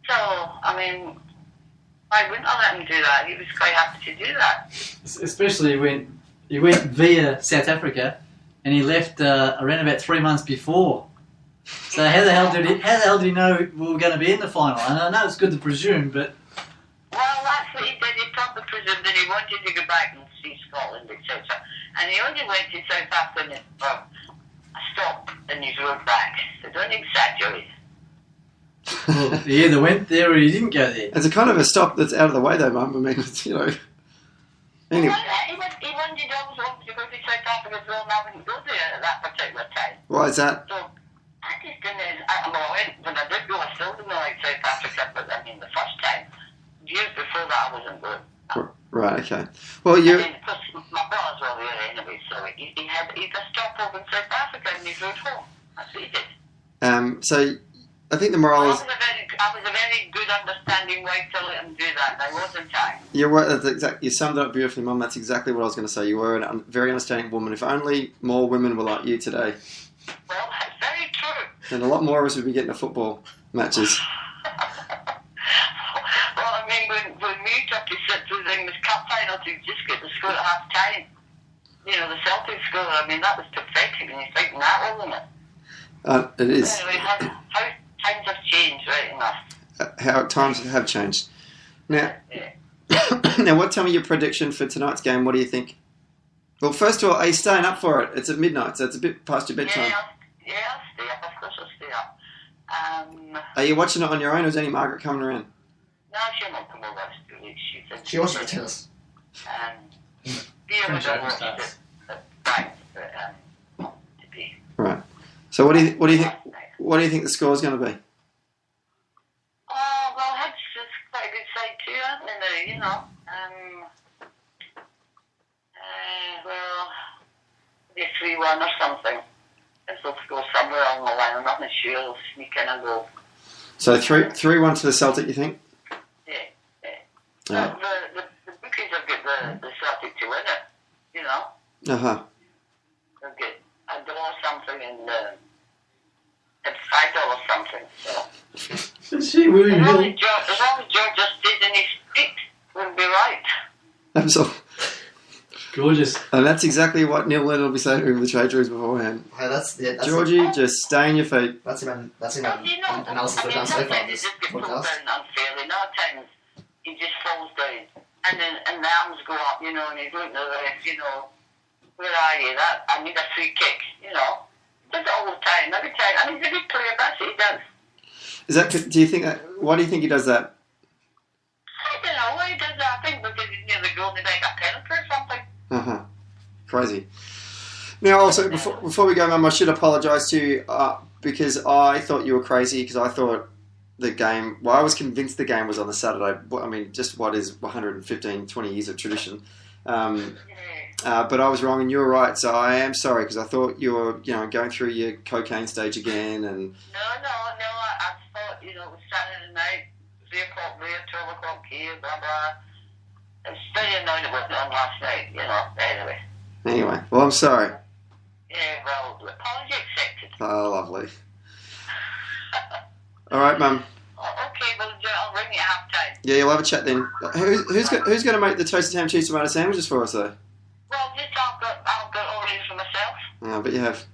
So, I mean, why wouldn't I let him do that? He was quite happy to do that. Especially when he went via South Africa and he left around about 3 months before. So how the hell did he know we were going to be in the final? And I know it's good to presume, but... Well, that's what he did. He probably presumed that he wanted to go back and see Scotland, etc. And he only went to South Africa for a stop in his road back. So don't exaggerate. Well, he either went there or he didn't go there. It's a kind of a stop that's out of the way, though, Mum. I mean, Anyway, He wanted always wanted to go to South Africa as well, and I wouldn't go there at that particular time. why is that? So I just didn't. When I did go, I still didn't like South Africa, but I mean the first time, years before that, I wasn't going. Right, okay. Well, you. Plus, my brothers were there anyway, so he just stopped over in South Africa and he drove home. That's what he did. So I think the moral I is. was a very good, understanding wife to let him do that, and I wasn't I. You're right. That's exactly. You summed it up beautifully, Mum. That's exactly what I was going to say. You were a very understanding woman. If only more women were like you today, Well, that's very true. then a lot more of us would be getting to football matches. Well, I mean, when we took to sit through the English Cup final to just get the score at half time, you know, the Celtic score, I mean, that was pathetic, and you think that, wasn't it? It is. Anyway, how times have changed, right enough. How times have changed. Now, Yeah. tell me your prediction for tonight's game. What do you think? Well, first of all, are you staying up for it? It's at midnight, so it's a bit past your bedtime. I'll stay up, of course I'll stay up. Are you watching it on your own, or is any Margaret coming around? No, she'll not come over. She wants to play tennis. Beer Finish would up have and watched it. Right, but, not to be. Right. So what do you think the score is going to be? Oh, well, Hibs is quite a good side too, aren't they, now, you know? Well, maybe 3-1 or something. Hibs will score somewhere along the line. I'm not sure. They'll sneak in a goal. So 3-1 to the Celtic, you think? Yeah. The bookies have got the Celtic to win it, you know? Uh-huh. They'll get a draw something and it's $5 something, so. She really As long will. as George just stays in his feet, we'll be right. Absolutely. Gorgeous. And that's exactly what Neil Lennon will be saying to him in the trade rooms beforehand. Hey, that's Georgie, just stay on your feet. That's him. Well, you know, Analysis we've done so far on sometimes he this just gets pulled podcast. down unfairly. Other times he just falls down, and then the arms go up, you know, and he's looking at the ref, you know, where are you? I need a free kick, you know. Does it all the time, every time. I mean, he's a good player, that's what he does. Is that? Do you think that? Why do you think he does that? I don't know why he does that. I think because he's near the goal and they make a penalty or something. Uh-huh. Crazy. Now, also, before we go, Mum, I should apologise to you because I thought you were crazy because I thought the game... Well, I was convinced the game was on the Saturday. I mean, just what is 115, 20 years of tradition. But I was wrong and you were right, so I am sorry because I thought you were, going through your cocaine stage again and... No, I thought, it was Saturday night, 3 o'clock there, 12 o'clock here, blah, blah. It's very annoying it wasn't on last night, Anyway, well, I'm sorry. Yeah, well, apology accepted. Oh, lovely. All right, Mum. Okay, well, I'll ring you at half time. Yeah, you'll have a chat then. Who's going to make the toasted ham cheese tomato sandwiches for us, though? Well, just I've got all in for myself. Oh, but you have.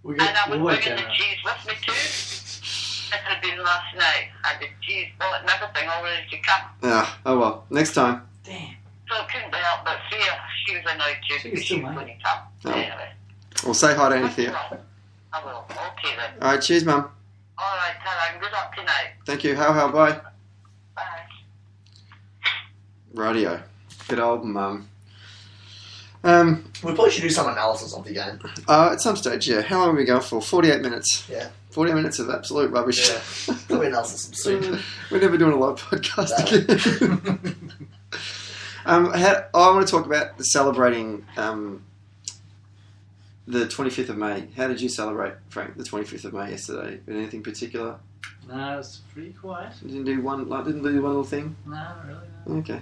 And I was bringing the cheese with me too. This had been last night. I had the cheese bullet and everything all ready to come. Oh well. Next time. Damn. So it couldn't be helped but Thea. She was annoyed too because she was going to come. Oh. Anyway. Well, say hi to Anthea. I will. Okay then. All right, cheers, Mum. Alright, Tara, good luck tonight. Thank you. How, bye. Bye. Radio. Good old Mum. We probably should do some analysis of the game. At some stage, yeah. How long are we going for? 48 minutes. Yeah. 40 minutes of absolute rubbish. Yeah. Probably analysis soon. We're never doing a live podcast again. I want to talk about celebrating the 25th of May. How did you celebrate, Frank, the 25th of May yesterday? Anything particular? No, it was pretty quiet. Didn't do one little thing? No, not really. No. Okay.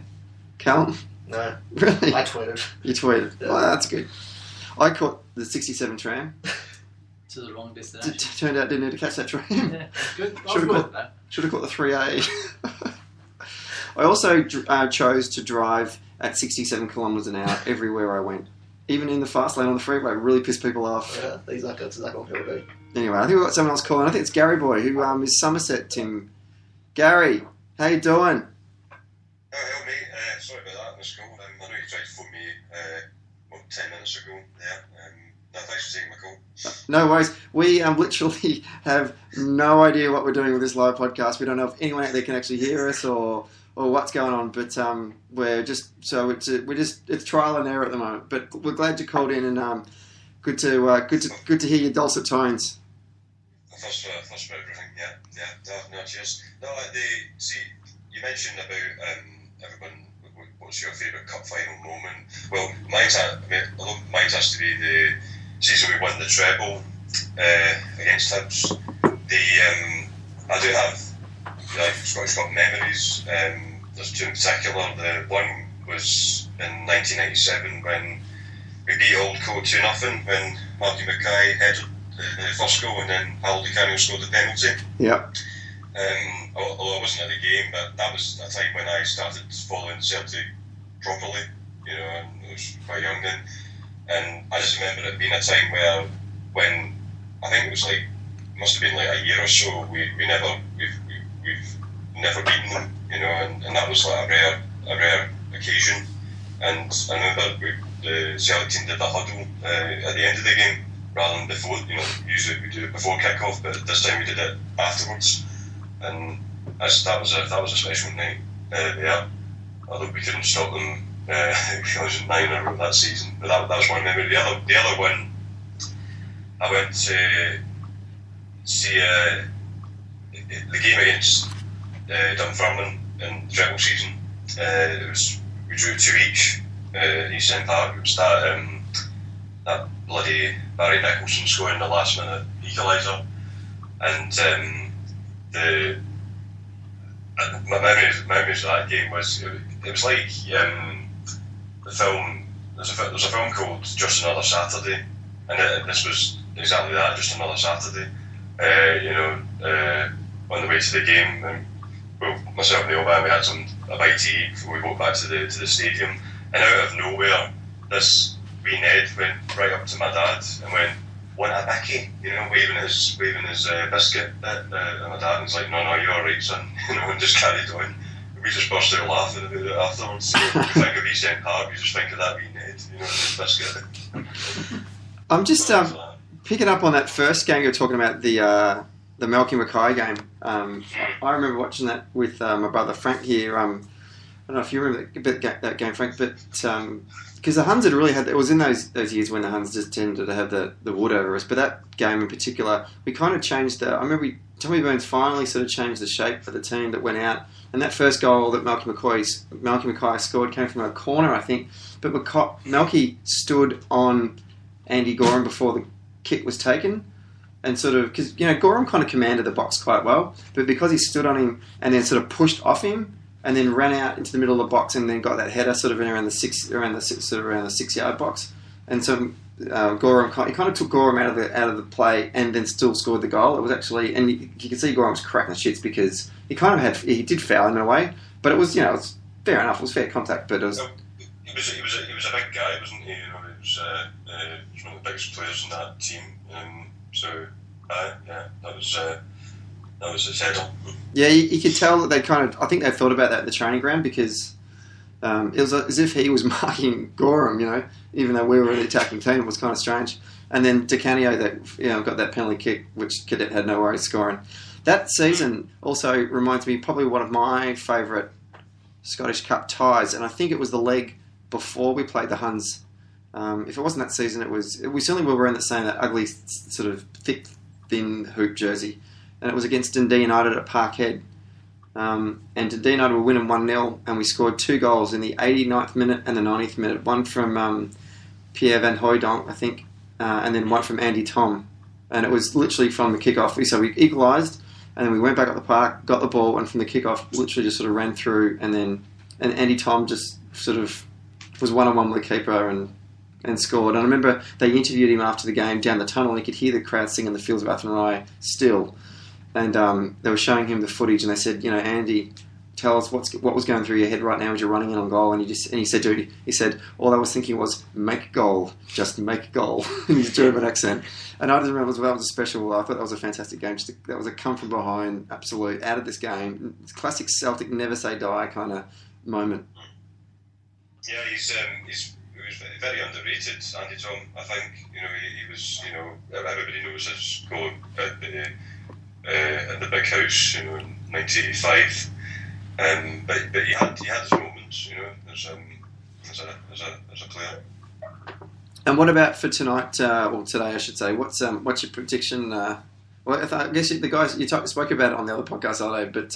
Callum? No. Really? I tweeted. You tweeted? Yeah. Well, that's good. I caught the 67 tram. To the wrong destination. Turned out I didn't need to catch that tram. Yeah, that's good. Should've Should have caught the 3A. I also chose to drive at 67 kilometres an hour everywhere I went. Even in the fast lane on the freeway, really pissed people off. Yeah, that's exactly what people do. Anyway, I think we've got someone else calling. I think it's Gary Boy, who is Somerset, Tim. Gary, how you doing? Hello, mate. Sorry about that in the school. I know you tried to phone me 10 minutes ago there. No, thanks for taking my call. No worries. We literally have no idea what we're doing with this live podcast. We don't know if anyone out there can actually hear us or what's going on. But we're just it's trial and error at the moment. But we're glad you called in and good to hear your dulcet tones. Thanks for everything. Yeah. No, cheers. No, see, you mentioned about everyone. What's your favourite cup final moment? Well, mine's has to be the season we won the treble against Hibs. I do have Scottish Cup memories. There's two in particular. The one was in 1997 when we beat Old Co 2-0 when Marky Mackay headed the first goal and then Paul Di Canio scored the penalty. Yep. Although I wasn't at the game, but that was a time when I started following Celtic properly, you know, and I was quite young then. And I just remember it being a time where, when I think it was like, must have been like a year or so, we've never beaten them, you know, and that was like a rare occasion. And I remember the Celtic team did a huddle at the end of the game rather than before. You know, usually we do it before kick-off, but this time we did it afterwards. And that was a special night. Yeah, although we couldn't stop them. I was in 9 or that season, but that was one memory. The other one, I went to see the game against Dunfermline in the treble season. We drew 2 each. East End Park. It was that bloody Barry Nicholson scoring the last minute equaliser, and my memories of that game was it was like the film. There's a film called Just Another Saturday, and this was exactly that, just another Saturday. On the way to the game, and myself and the old man, we had a bite to eat before we walked back to the stadium, and out of nowhere, this wee Ned went right up to my dad and went, "Want a Mickey?" You know, waving his biscuit at my dad, and was like, "No, you're all right, son," you know, and just carried on. We just burst out laughing about it afterwards. So you think of East End Park, you just think of that wee Ned, you know, his biscuit. I'm just picking up on that first game you were talking about, the Malky Mackay game. I remember watching that with my brother Frank here. I don't know if you remember that game, Frank, but because the Huns had really had, it was in those years when the Huns just tended to have the wood over us. But that game in particular, we kind of changed I remember Tommy Burns finally sort of changed the shape for the team that went out. And that first goal that Malky Mackay scored came from a corner, I think. But Malky stood on Andy Gorham before the kick was taken. And sort of, because, you know, Gorham kind of commanded the box quite well. But because he stood on him and then sort of pushed off him and then ran out into the middle of the box and then got that header sort of in around the 6 yard box. And so Gorham, he kind of took Gorham out of the play and then still scored the goal. It was actually, and you could see Gorham was cracking the shits because he did foul him in a way, but it was, you know, it's fair enough. It was fair contact, but it was. He was a big guy, wasn't he? You know, he was one of the biggest players in that team. So that was his head on. Yeah, you could tell that I think they thought about that at the training ground because it was as if he was marking Gorham, you know, even though we were the attacking team. It was kind of strange. And then Di Canio got that penalty kick, which Cadet had no worries scoring. That season also reminds me probably one of my favourite Scottish Cup ties, and I think it was the leg before we played the Huns. If it wasn't that season, we certainly were wearing that ugly sort of thick, thin hoop jersey, and it was against Dundee United at Parkhead. And Dundee United were winning 1-0, and we scored 2 goals in the 89th minute and the 90th minute. One from Pierre Van Hooijdonk, I think, and then one from Andy Tom. And it was literally from the kickoff. So we equalised, and then we went back up the park, got the ball, and from the kickoff, literally just sort of ran through, and Andy Tom just sort of was one-on-one with the keeper and scored. And I remember they interviewed him after the game down the tunnel, and you could hear the crowd singing "The Fields of Athenry" still. And they were showing him the footage, and they said, you know, "Andy, tell us what was going through your head right now as you're running in on goal." And he said, "All I was thinking was make goal, just make goal," in his German accent. And I just remember that was a special. I thought that was a fantastic game. That was a come from behind, absolute out of this game, classic Celtic never say die kind of moment. Yeah, he was was very underrated, Andy Tom. I think he was. Everybody knows his goal at the big house, in 1985. But he had his moments, as a player. And what about for tonight, or today, I should say? What's your prediction? Well, I guess the guys you spoke about it on the other podcast, Arlo, but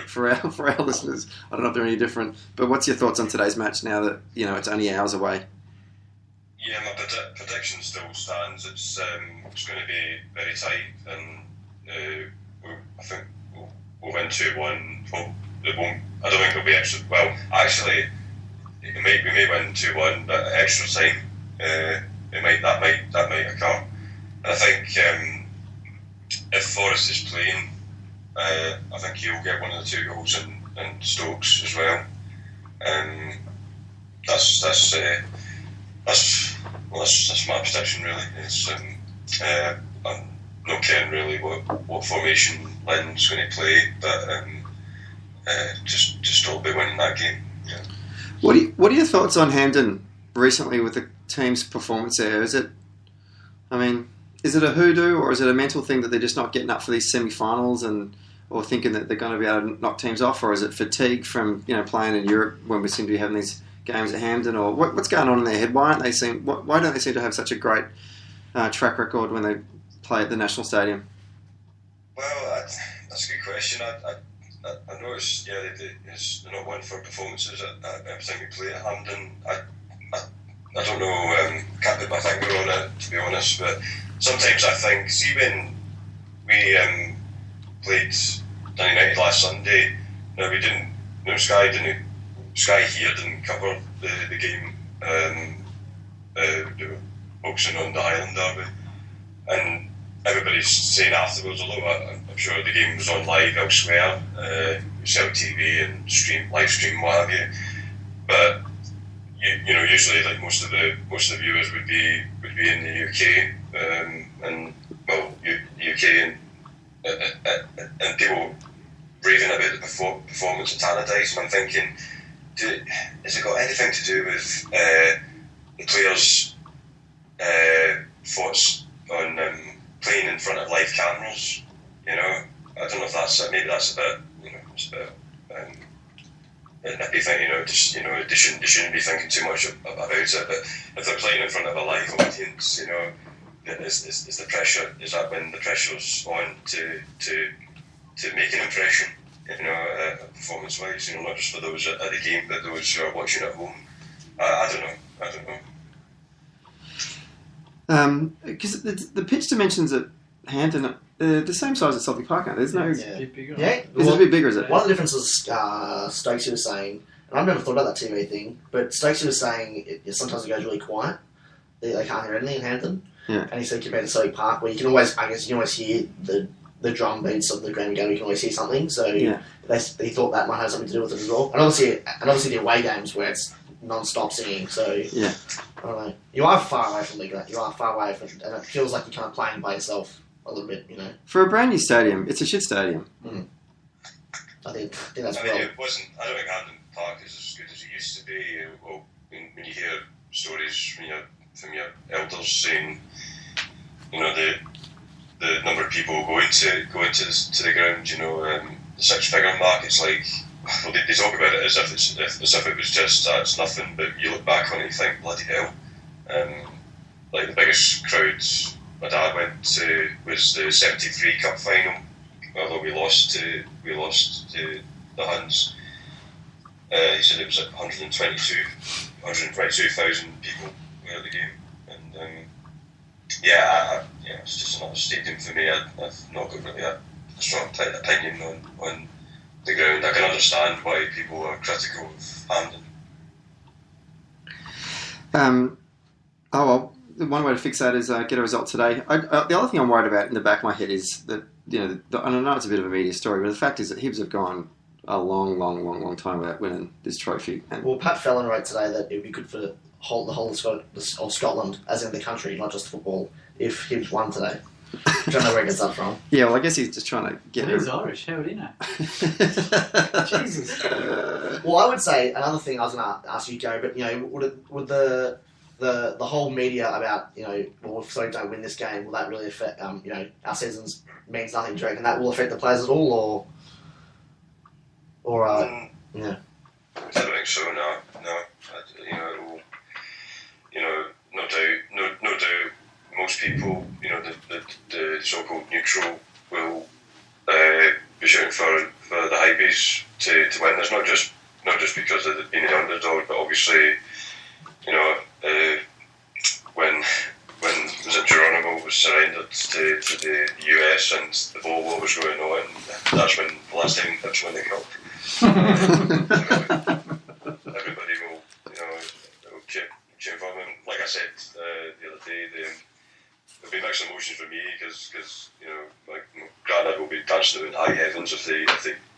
for our listeners, I don't know if they're any different. But what's your thoughts on today's match now that it's only hours away? Yeah, my prediction still stands. It's going to be very tight, and I think we'll win 2-1. Well, I don't think it'll be extra. Well, actually, we may win 2-1, but extra time. That might occur. And I think if Forrest is playing, I think he'll get one of the 2 goals, and Stokes as well. That's my prediction really. It's I'm not caring really what formation Lynn's going to play, but just all be winning that game. Yeah. What are your thoughts on Hampden recently with the team's performance there? Is it a hoodoo, or is it a mental thing that they're just not getting up for these semi-finals or thinking that they're going to be able to knock teams off, or is it fatigue from playing in Europe when we seem to be having these games at Hampden, or what's going on in their head? Why don't they seem to have such a great track record when they play at the National Stadium? Well, that's a good question. I noticed, they're not one for performances at every time we play at Hampden. I don't know, can't put my finger on it, to be honest, but sometimes I think, see when we played Dundee United last Sunday, we didn't, Sky here didn't cover the game, they were focusing on the Highland Derby, and everybody's saying afterwards, although I'm sure the game was on live elsewhere, Celtic TV and live stream, what have you, but usually like most of the viewers would be in the UK, UK and people raving about the performance at Tannadice, and I'm thinking, has it got anything to do with the players' thoughts on playing in front of live cameras? I don't know if that's maybe that's a bit, it's a bit nippy thing, they shouldn't be thinking too much about it, but if they're playing in front of a live audience, is the pressure, is that when the pressure's on to make an impression, performance wise, not just for those at the game, but those who are watching at home. I don't know. Because the pitch dimensions at Hampden are the same size as Celtic Park, aren't they? There's no... Yeah. A bit bigger. Yeah. Is it a bit bigger, is it? One of the differences Stokesy was saying, and I've never thought about that TV thing, but Stokesy was saying sometimes it goes really quiet. They can't hear anything in Hampden. Yeah. And he said compared to Celtic Park, where you can always hear the drum beats of the ground game, you can always hear something. So they thought that might have something to do with it as well. And obviously the away games where it's non-stop singing. So I don't know. You are far away from the ground. You are far away from, and it feels like you're kind of playing by yourself a little bit. For a brand new stadium, it's a shit stadium. Mm. I think that's It wasn't. I don't think Hampden Park is as good as it used to be. Well, when you hear stories from your elders saying, the number of people going to the ground, the 6-figure mark. It's like, well, they talk about it as if it was just it's nothing, but you look back on it and you think, bloody hell. Like the biggest crowd my dad went to was the '73 Cup final, although we lost to the Huns. He said it was like 122,000 people were at the game, and it's just another stadium for me. I've not got really a strong opinion on the ground. I can understand why people are critical of Hampden. One way to fix that is get a result today. The other thing I'm worried about in the back of my head is that, and I know it's a bit of a media story, but the fact is that Hibs have gone a long time without winning this trophy. Well, Pat Fallon wrote today that it would be good for the whole of Scotland, as in the country, not just football, if Hibs won today. I don't know where he gets that from. Yeah, well, I guess he's just trying to get He's Irish. How would he know? Jesus. Well, I would say another thing I was going to ask you, Gary, but would the whole media about well, if Sony don't win this game, will that really affect our seasons means nothing? Do you reckon that will affect the players at all, or yeah? I don't think so. No. No doubt. Most people, the so-called neutral will be shooting for the Hypebees to win. It's not just because of being the underdog, but obviously, when was it Geronimo was surrendered to the US and the whole war was going on, that's when the last time that's when they cup. Everybody will cheer for them. Like I said the other day, there'll be mixed emotions for me because my granddad will be dancing in high heavens if they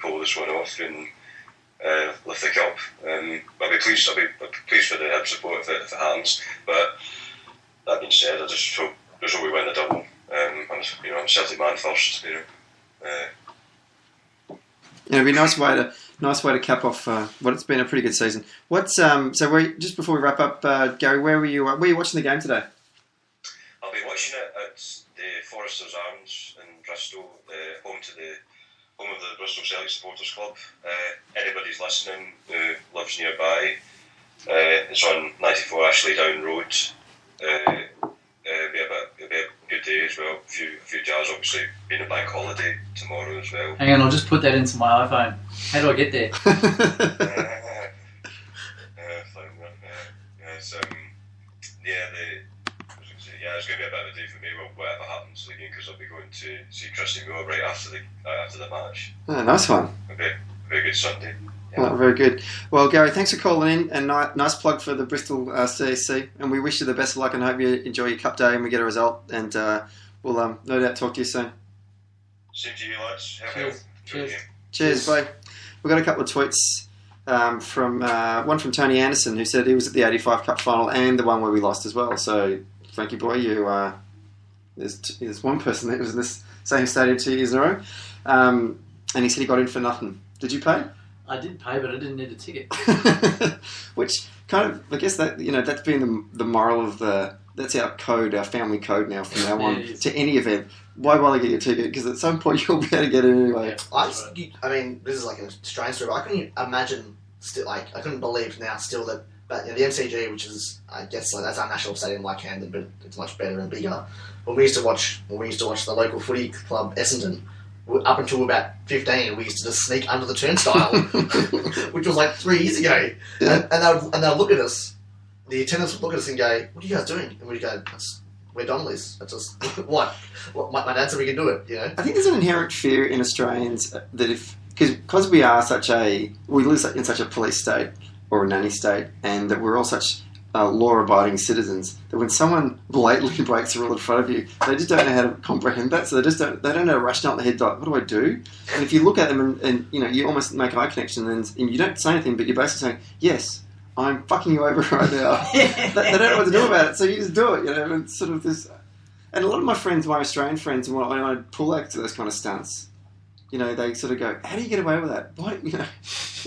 pull this one off and lift the cup. I'll be pleased for the Hibs support if it happens. But that being said, I just hope we win the double. I'm a Celtic man first. It'd be a nice way to cap off what it's been a pretty good season. Just before we wrap up, Gary, where were you? Were you watching the game today? I'll be watching it at the Foresters Arms in Bristol, home of the Bristol Celtic Supporters Club. Anybody's listening who lives nearby, it's on 94 Ashley Down Road. It'll be a good day as well. A few jars, obviously, being a bank holiday tomorrow as well. Hang on, I'll just put that into my iPhone. How do I get there? It's going to be a bit of a day for me. Well, whatever happens again, because I'll be going to see Christy Moore right after the match. Oh, nice one. It'll be a very good Sunday. Yeah. Oh, very good. Well, Gary, thanks for calling in, and nice plug for the Bristol CSC. And we wish you the best of luck and hope you enjoy your cup day and we get a result. And we'll no doubt talk to you soon. Same to you, lads. Cheers, bye. We've got a couple of tweets from one from Tony Anderson, who said he was at the 85 Cup final and the one where we lost as well. So, Frankie boy, there's one person that was in this same stadium 2 years in a row, and he said he got in for nothing. Did you pay? I did pay, but I didn't need a ticket. Which kind of, I guess that that's been the moral of that's our code, our family code now from now on to any event. Why bother get your ticket? Because at some point you'll be able to get it anyway. I mean, this is like a strange story, but I couldn't imagine I couldn't believe now still that. But the MCG, which is, I guess, that's our national stadium like Camden, but it's much better and bigger. When we used to watch the local footy club Essendon, up until about 15, we used to just sneak under the turnstile, which was like 3 years ago. Yeah. And they'll look at us. The attendants would look at us and go, "What are you guys doing?" And we'd go, "We're Donnellys." That's just what my dad said we can do it. I think there's an inherent fear in Australians that because we live in such a police state or a nanny state, and that we're all such law-abiding citizens, that when someone blatantly breaks the rule in front of you, they just don't know how to comprehend that. So they don't know how to rush down the head like, what do I do? And if you look at them and you almost make eye connection and you don't say anything, but you're basically saying, yes, I'm fucking you over right now. They don't know what to do about it, so you just do it. And it's sort of this. And a lot of my Australian friends, when I pull out to those kind of stunts, they sort of go, how do you get away with that? Why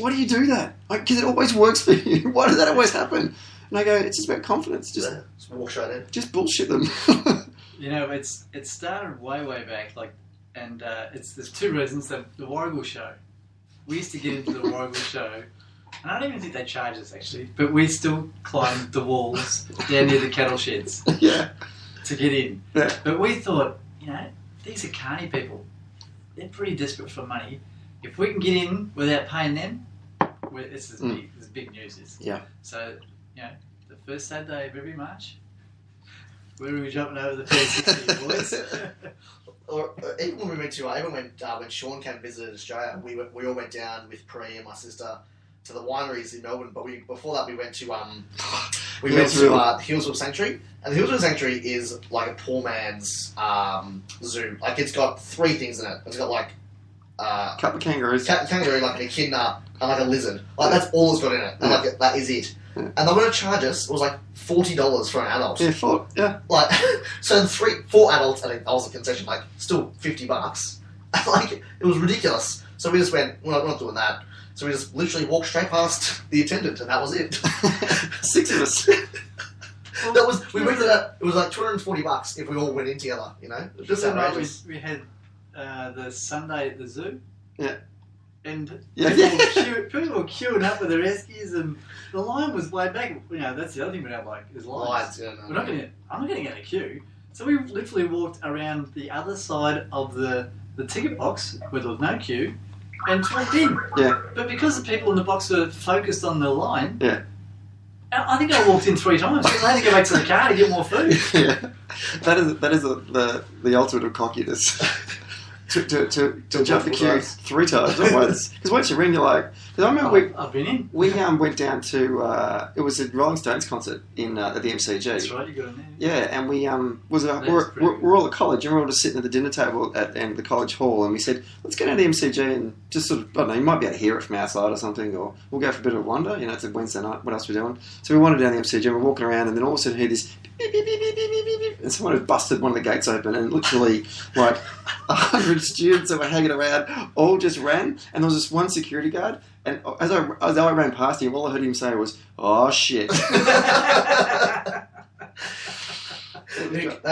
do you do that? Because it always works for you. Why does that always happen? And I go, it's just about confidence. Just walk straight in. Just bullshit them. It started way back, there's two reasons. The Warrigal show. We used to get into the Warrigal show, and I don't even think they charged us actually, but we still climbed the walls down near the cattle sheds to get in. Yeah. But we thought, these are carny people. They're pretty desperate for money. If we can get in without paying them, this is big news. Yeah. So, the first Saturday of every March, where are we jumping over the fence, boys? Or even when we went to, when Sean came and visited Australia, we all went down with Pre and my sister to the wineries in Melbourne. But before that, we went to Hillsville Sanctuary, and the Hillsville Sanctuary is like a poor man's zoo. Like it's got 3 things in it. It's got like couple of kangaroos, kangaroo, like an echidna, and like a lizard. Like that's all it's got in it. And that is it. and they were going to charge us. It was like $40 for an adult. Yeah. Like, so 4 adults, and I was a concession, like, still $50. Like, it was ridiculous. So we just went, we're not doing that. So we just literally walked straight past the attendant, and that was it. 6 of us. We went to that. It was like $240 if we all went in together. You know, it was just outrageous. We had the Sunday at the zoo. Yeah. And Yeah. people were queuing up with their rescues, and the line was way back. You know, that's the other thing we don't like is lines. Yeah, I'm not going to get a queue. So we literally walked around the other side of the ticket box where there was no queue and walked in. Yeah. But because the people in the box were focused on the line, Yeah. I think I walked in 3 times because I had to go back to the car to get more food. Yeah. That is the ultimate of cockiness. To jump the queue 3 times at once. Because once you're in, you're like... Because I remember I've been in. we went down to... it was a Rolling Stones concert at the MCG. That's right, you got in there. Yeah, and we're all at college, and we're all just sitting at the dinner table at the college hall, and we said, let's go down to the MCG and just sort of, I don't know, you might be able to hear it from outside or something, or we'll go for a bit of a wander, you know, it's a Wednesday night, what else are we doing? So we wandered down the MCG, and we're walking around, and then all of a sudden hear this beep, beep, beep, beep, beep, beep, beep, beep, and someone had busted one of the gates open, and literally, like, 100 students that were hanging around all just ran, and there was this one security guard, and as I ran past him, all I heard him say was, "Oh shit." That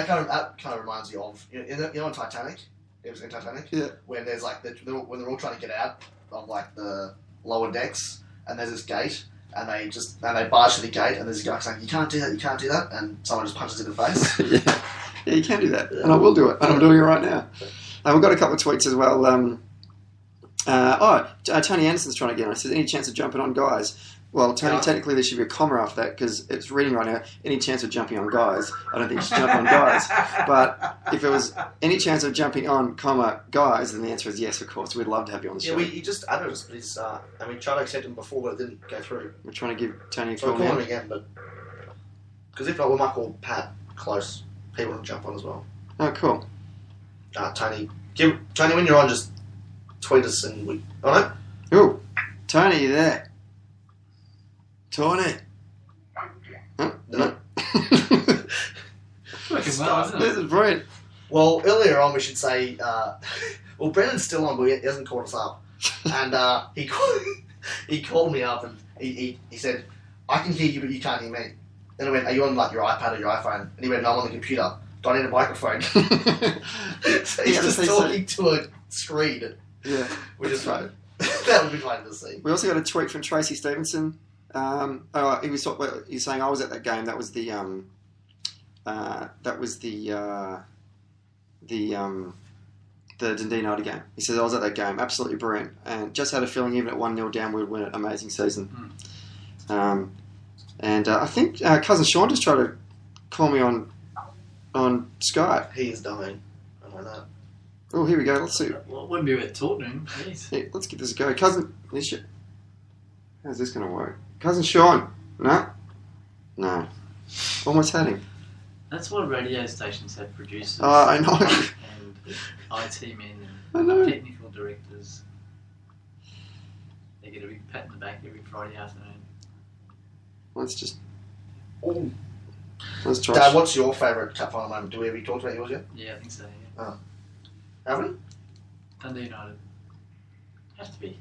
kind of reminds you of you know in Titanic. It was in Titanic. Yeah. When there's like when they're all trying to get out of like the lower decks, and there's this gate, and they barge to the gate, and there's a guy saying, "You can't do that," and someone just punches in the face. Yeah, you can do that, and I will do it, and I'm doing it right now. We've got a couple of tweets as well. Tony Anderson's trying to get on. It says, any chance of jumping on guys? Well, Tony, technically there should be a comma after that because it's reading right now, any chance of jumping on guys? I don't think you should jump on guys. But if it was any chance of jumping on, comma, guys, then the answer is yes, of course. We'd love to have you on the show. Yeah, he just added us, but he's, we tried to accept him before, but it didn't go through. We're trying to give Tony a So call I'll call now. him again, but... Because if not, we might call Pat close. People will jump on as well. Oh, cool. Tony, when you're on, just tweet us and we... Oh, no? Ooh, Tony, you there? Tony. Oh, no. Working well, isn't This it? is brilliant. Well, earlier on we should say... well, Brendan's still on, but he hasn't called us up. And he called me up and he said, I can hear you, but you can't hear me. Then I went, are you on like your iPad or your iPhone? And he went, no, I'm on the computer. Do I need a microphone? So he's just talking to a screen. Yeah, Which is fun. That would be fun to see. we also got a tweet from Tracy Stevenson. He's saying I was at that game. That was the Dundee United game. He says I was at that game. Absolutely brilliant, and just had a feeling even at 1-0 down we'd win it. Amazing season. I think cousin Sean just tried to call me on Skype. He is dying. I know that. Oh, here we go. Let's see. Well, it wouldn't be worth talking. Jeez. Yeah, let's give this a go. Cousin... How's this going to work? Cousin Sean. No? Almost had him. That's why radio stations have producers I know. and IT men I know. and technical directors. They get a big pat in the back every Friday afternoon. Let's just... Ooh. Let's try... Dad, what's your favourite cup final moment? Do we ever talked about yours yet? Yeah, I think so. Yeah. Haven't we? Dundee United. Has to be.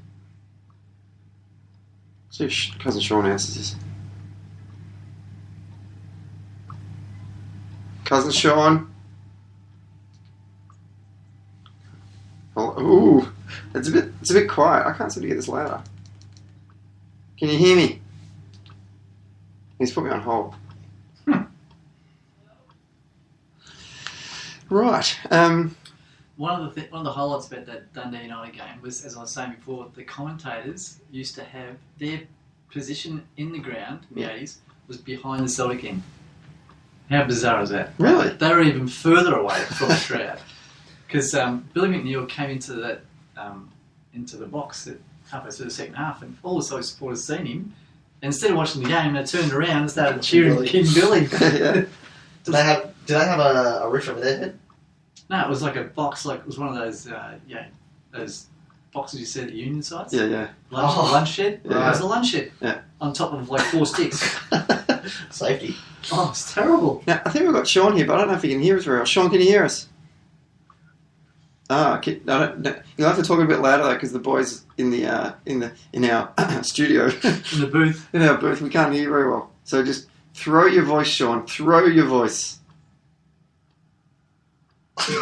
See if cousin Sean answers this. Cousin Sean. Oh, ooh, it's a bit quiet. I can't seem to get this louder. Can you hear me? He's put me on hold. Right. One of the highlights about that Dundee United game was, as I was saying before, the commentators used to have their position in the ground in the 80s was behind the Celtic end. How bizarre is that? Really? They were even further away from the crowd because Billy McNeil came into the box halfway through the second half, and all the Celtic supporters seen him. And instead of watching the game, they turned around and started cheering King Billy. Yeah. Do they have a roof over their head? No, it was like a box, like it was one of those, those boxes you see at the union sites. Yeah. Lunch shed. Yeah. It was a lunch shed. Yeah. on top of like 4 sticks. Safety. Oh, it's terrible. Now, I think we've got Sean here, but I don't know if he can hear us very well. Sean, can you hear us? You'll have to talk a bit louder though, because the boys in our studio, In the booth. in our booth, we can't hear you very well. So just throw your voice, Sean. Throw your voice. Yeah,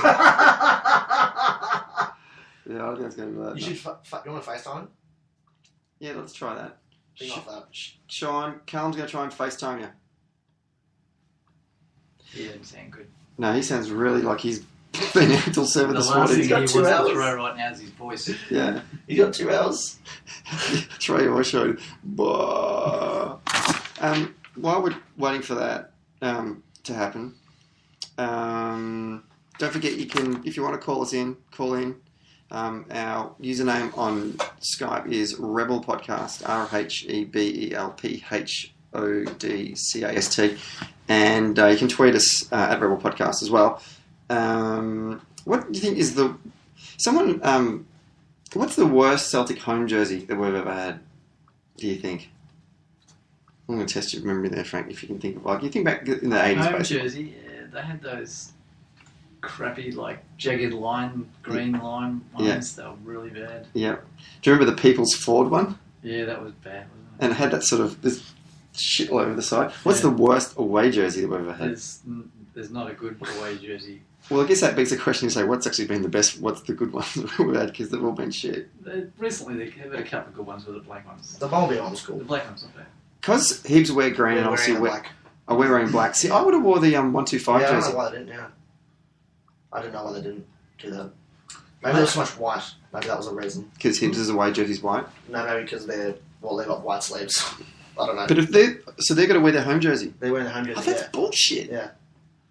I don't think that's going to be loud. You should. You want to FaceTime? Yeah, let's try that. Think off that. Sean, Callum's going to try and FaceTime you. He doesn't sound good. No, he sounds really like he's been out till 7 The this last morning. thing he got wants 2 to hours. throw right now is his voice. Yeah. You got 2 hours. Try your voice, Sean. While we're waiting for that to happen, don't forget you can, if you want to call us in, call in. Our username on Skype is Rhebel Phodcast, RHEBELPHODCAST, and you can tweet us at Rhebel Phodcast as well. What do you think is what's the worst Celtic home jersey that we've ever had? Do you think? I'm going to test your memory there, Frank. If you can think of you think back in the 80s. Home basically. jersey, yeah, they had those crappy like jagged line, green line ones. Yeah. They were really bad. Yeah. Do you remember the People's Ford one? Yeah, that was bad, wasn't it? And it had that sort of this shit all over the side. What's Yeah. the worst away jersey that we've ever had? There's not a good away jersey. Well, I guess that begs the question: you say, what's actually been the best? What's the good ones that we've had? Because they've all been shit. Recently, they've had a couple of good ones with the black ones. The Bumblebee one was The cool. black ones not bad. Because Hibs wear green and obviously we're wearing black. See, I would have wore the 125 Yeah, I don't jersey. know why they didn't. Yeah, I don't know why they didn't do that. Maybe there was so much white. Maybe that was a reason. Because Hibs' away jersey's white. No, maybe because they got white sleeves. I don't know. But if they're going to wear their home jersey. They're wearing the home Oh, jersey. that's bullshit. Yeah.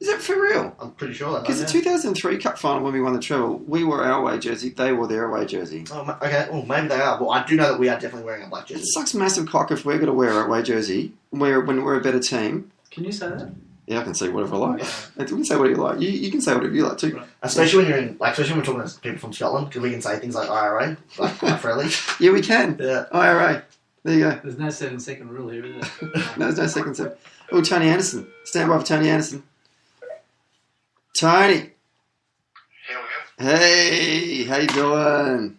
Is that for real? I'm pretty sure that. Because the 2003 Cup final when we won the treble, we wore our away jersey, they wore their away jersey. Oh, okay. Well, maybe they are. Well, I do know that we are definitely wearing a black It jersey. sucks massive cock if we're going to wear our away jersey when we're a better team. Can you say that? Yeah, I can say whatever I like. You can say whatever you like. You can say whatever you like too. Right. Especially when we're talking to people from Scotland, because we can say things like IRA, like quite freely. Yeah, we can. Yeah. IRA. There you go. There's no 7-second rule here, is there? No, there's no second set. Oh, Tony Anderson. Stand by for Tony Anderson. Tony. Here we go. Hey, how you doing?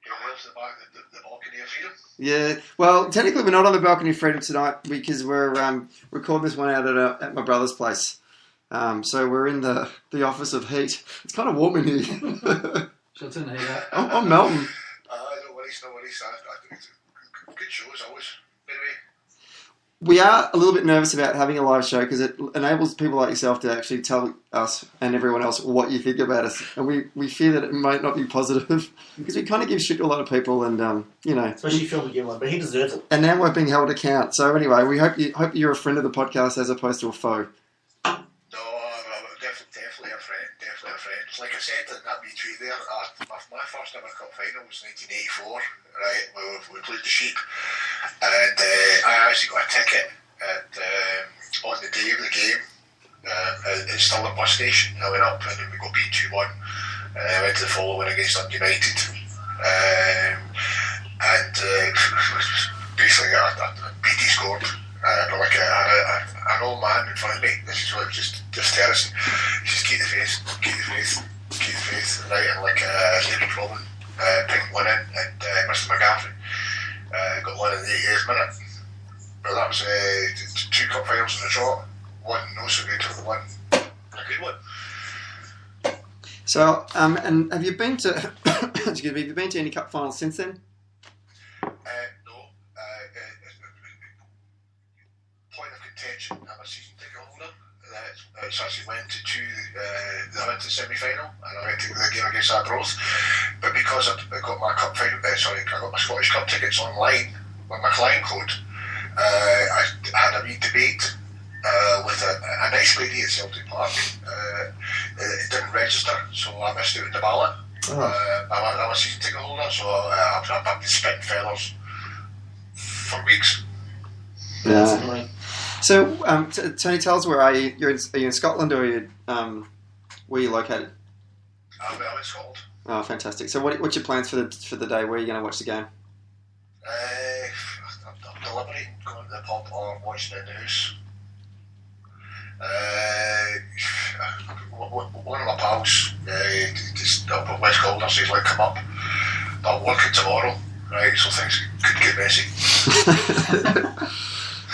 Here lives the balcony of freedom. Yeah, well, technically we're not on the balcony of freedom tonight because we're recording this one out at my brother's place. So we're in the office of heat. It's kind of warm in here. Shall I turn the heat up? I'm melting. No worries. Good shows always. Anyway, We are a little bit nervous about having a live show because it enables people like yourself to actually tell us and everyone else what you think about us. And we fear that it might not be positive because we kind of give shit to a lot of people and, Especially Phil McGill, but he deserves it. and now we're being held to account. So anyway, we hope you're a friend of the podcast as opposed to a foe. no, definitely a friend. Definitely a friend. Like I said in that wee tweet there, my first ever cup final was 1984. Right, we played the Sheep, and I actually got a ticket on the day of the game. It's still a bus station. I went up and we got beat 2-1. I went to the following against Dundee United, and basically BT scored. Like an old man in front of me. This is what just terracing. Just keep the faith, right? And like David Robin, pink linen, and Mr. McGaffrey got one in the 88th minute. But that was 2 cup finals in a trot. One no so good, one a good one. So, and have you been to excuse me? Have you been to any cup finals since then? No. Point of contention. I'm a season ticket holder. It's actually went to I went to the semi-final and I went to the game against Arbroath. But because I got my cup final, I got my Scottish Cup tickets online with my client code. I had a wee debate with a nice lady at Celtic Park. It didn't register, so I missed out in the ballot. I'm a season ticket holder, so I've been spitting feathers for weeks. Yeah. So, Tony, tell us where are you? Are you in Scotland or are you where are you located? I'm in Scotland. Oh, fantastic! So, what's your plans for the day? Where are you going to watch the game? I'm night going to the pub or watching it in the house. One of my pals, just up at West Calder, says, like, come up. I'm working tomorrow, right? So things could get messy.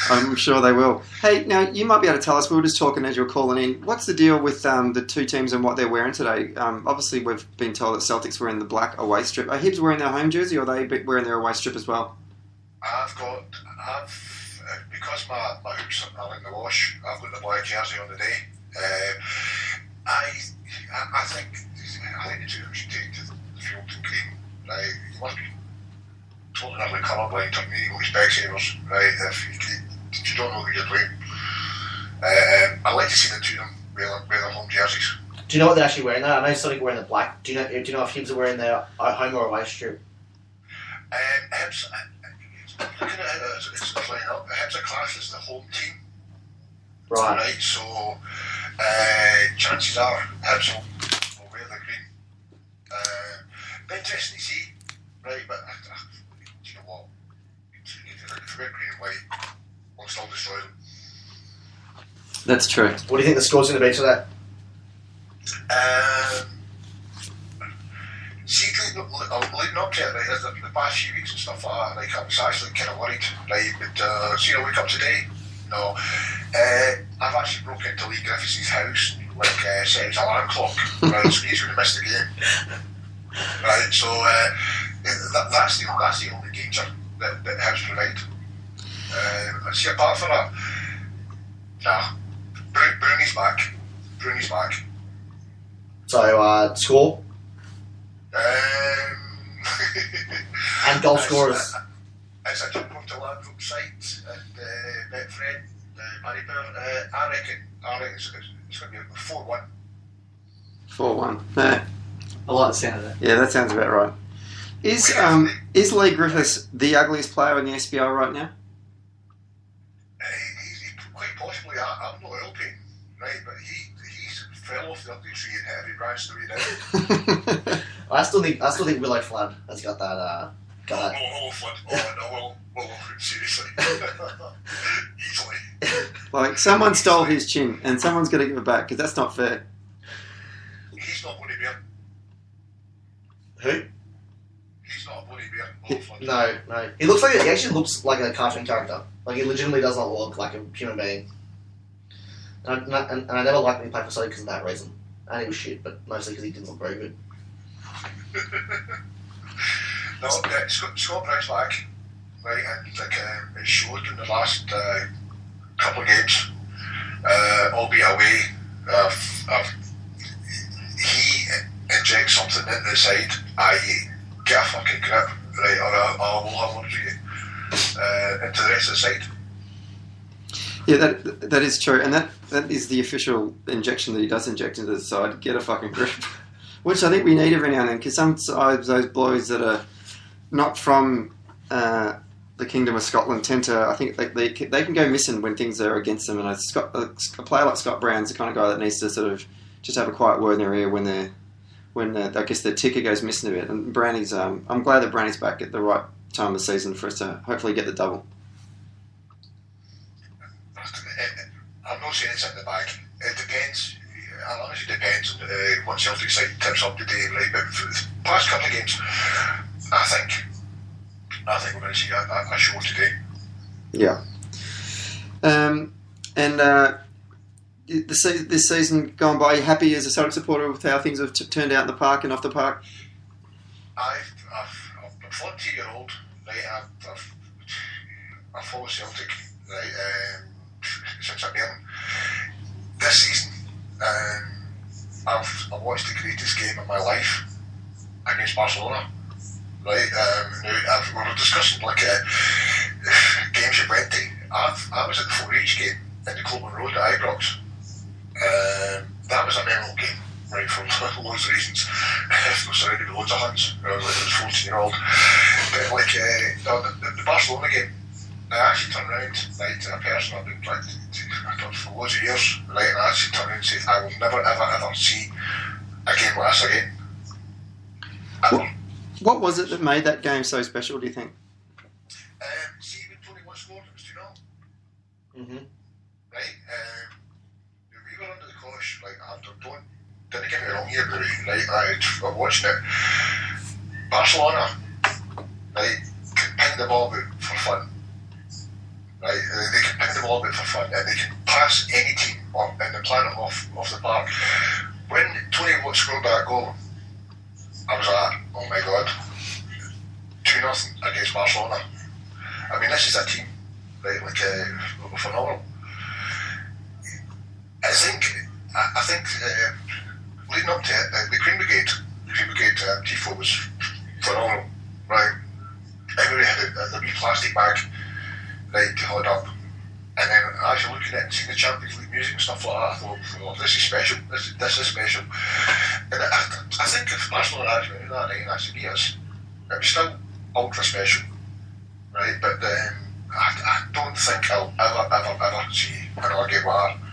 I'm sure they will. Hey, now you might be able to tell us. We were just talking as you were calling in. What's the deal with the two teams and what they're wearing today? Obviously, we've been told that Celtics were in the black away strip. Are Hibs wearing their home jersey, or are they wearing their away strip as well? Because my hoops are in the wash, I've got the black jersey on the day. I think the two of them should take to the field in green. Right? You must be totally utterly colourblind to me with Specsavers, right? If you don't know who you're playing. I'd like to see the two of them wear their home jerseys. Do you know what they're actually wearing there? I know Celtic are wearing the black. Do you know if Hibs are wearing their home or away strip? Hibs, looking at it as it's playing up, Hibs are classed as the home team. Right. So chances are Hibs will wear the green. Be interesting to see, right? But do you know what? If we wear green and white, we'll still destroy them. That's true. What do you think the score's going to be today? See, leading up to it, right, the past few weeks and stuff like that, like, I was actually kind of worried, right, but see, I wake up today, no, I've actually broke into Lee Griffiths' house, like, set his alarm clock, right, so he's going to miss the game, right, so that's the only danger that Hibs provide. See, apart from that, nah, Bruni's back. So, score? And goal scorers. It's a jump off the Ladbroke site at Betfred, Maribor. I reckon it's going to be 4-1. 4-1. I like the sound of that. Yeah, that sounds about right. Is Lee Griffiths the ugliest player in the SBL right now? He's quite possibly. I'm not helping, right? But he's fell off the ugly tree and heavy branched the way down. I still think Willow Flood has got that. No, Flood. Oh, seriously. Easily. Like, someone stole his chin, and someone's got to give it back, because that's not fair. He's not Bunny Bear. Who? He's not a Bunny Bear. Flood. No. He actually looks like a cartoon character. Like, he legitimately does not look like a human being. And I never liked when he played for Celtic because of that reason. And he was shit, but mostly because he didn't look very good. No, Scott Brown's back, right, and it showed in the last couple of games, albeit away. He injects something into the side, i.e., get a fucking grip, right, or I will have one for you, into the rest of the side. Yeah, that is true, and that is the official injection that he does inject into the side. Get a fucking grip, which I think we need every now and then, because sometimes those boys that are not from the Kingdom of Scotland tend to, I think they can go missing when things are against them, and a player like Scott Brown's the kind of guy that needs to sort of just have a quiet word in their ear when I guess their ticker goes missing a bit. And Brownie's, I'm glad that Brownie's back at the right time of the season for us to hopefully get the double. I'm not saying it's in the bag. It depends. It honestly depends on what Celtic side tips up today, right? But for the past couple of games, I think we're going to see a show today. Yeah. This season gone by, are you happy as a Celtic supporter with how things have turned out in the park and off the park? I'm a 40-year-old, right? I follow Celtic, right? Since I've been this season, I've watched the greatest game of my life against Barcelona. Right, now we were discussing games you went to. I was at the 4H game in the Coleman Road at Ibrox. That was a memorable game, right, for loads of reasons. I was surrounded with loads of Huns. I was 14-year-old. But the Barcelona game, I actually turned around, right, to a person I've been playing for loads of years, right, and I actually turned around and said, I will never ever see a game like this again. What was it that made that game so special, do you think? See, when Tony Watt scored, it was Mm-hmm. Right? We were under the cosh, like, didn't get me wrong here, right? I'm watching it. Barcelona, right, can ping the ball about for fun. Right? They can ping the ball about for fun, and they can pass any team in the planet off the park. When Tony Watt scored that goal, I was like, oh my god, 2-0 against Barcelona. I mean, this is a team, right, like, phenomenal. I think leading up to it, the Green Brigade tifo was phenomenal, right? Everybody had the wee plastic bag, right, to hold up. And then as you're looking at it and seeing the Champions League music and stuff like that, I thought, oh, this is special, this is special. And I think if Barcelona had been that night and actually beat us, it was still ultra special, right? But I don't think I'll ever see another game like that.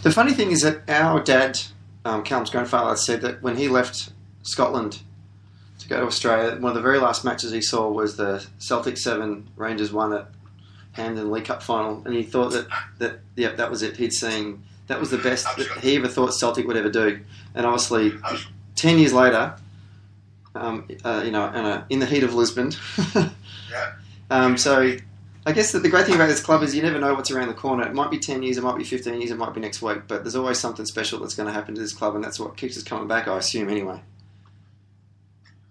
The funny thing is that our dad, Callum's grandfather, said that when he left Scotland to go to Australia, one of the very last matches he saw was the Celtic 7, Rangers 1 at Hampden League Cup final, and he thought that was it. He'd seen that was the best that he ever thought Celtic would ever do. And obviously, 10 years later, in the heat of Lisbon. So I guess that the great thing about this club is you never know what's around the corner. It might be 10 years, it might be 15 years, it might be next week, but there's always something special that's going to happen to this club, and that's what keeps us coming back, I assume, anyway.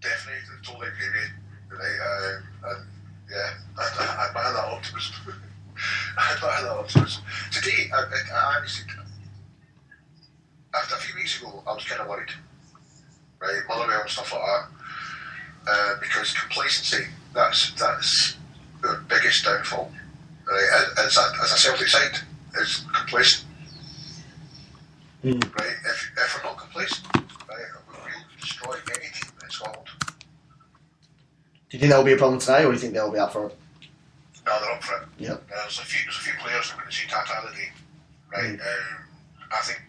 Definitely, totally agree with you. I admire that optimism. I admire that optimism. Today, I honestly, after a few weeks ago, I was kind of worried, right? Motherwell and stuff like that, because complacency, that's the biggest downfall, right? As a Celtic side, is complacent. Right? If we're not complacent, right, we'll destroy any team in Scotland. Do you think that will be a problem today, or do you think they'll be up for it? No, they're up for it. Yep. There's a few players that are going to see Tata today, right? I think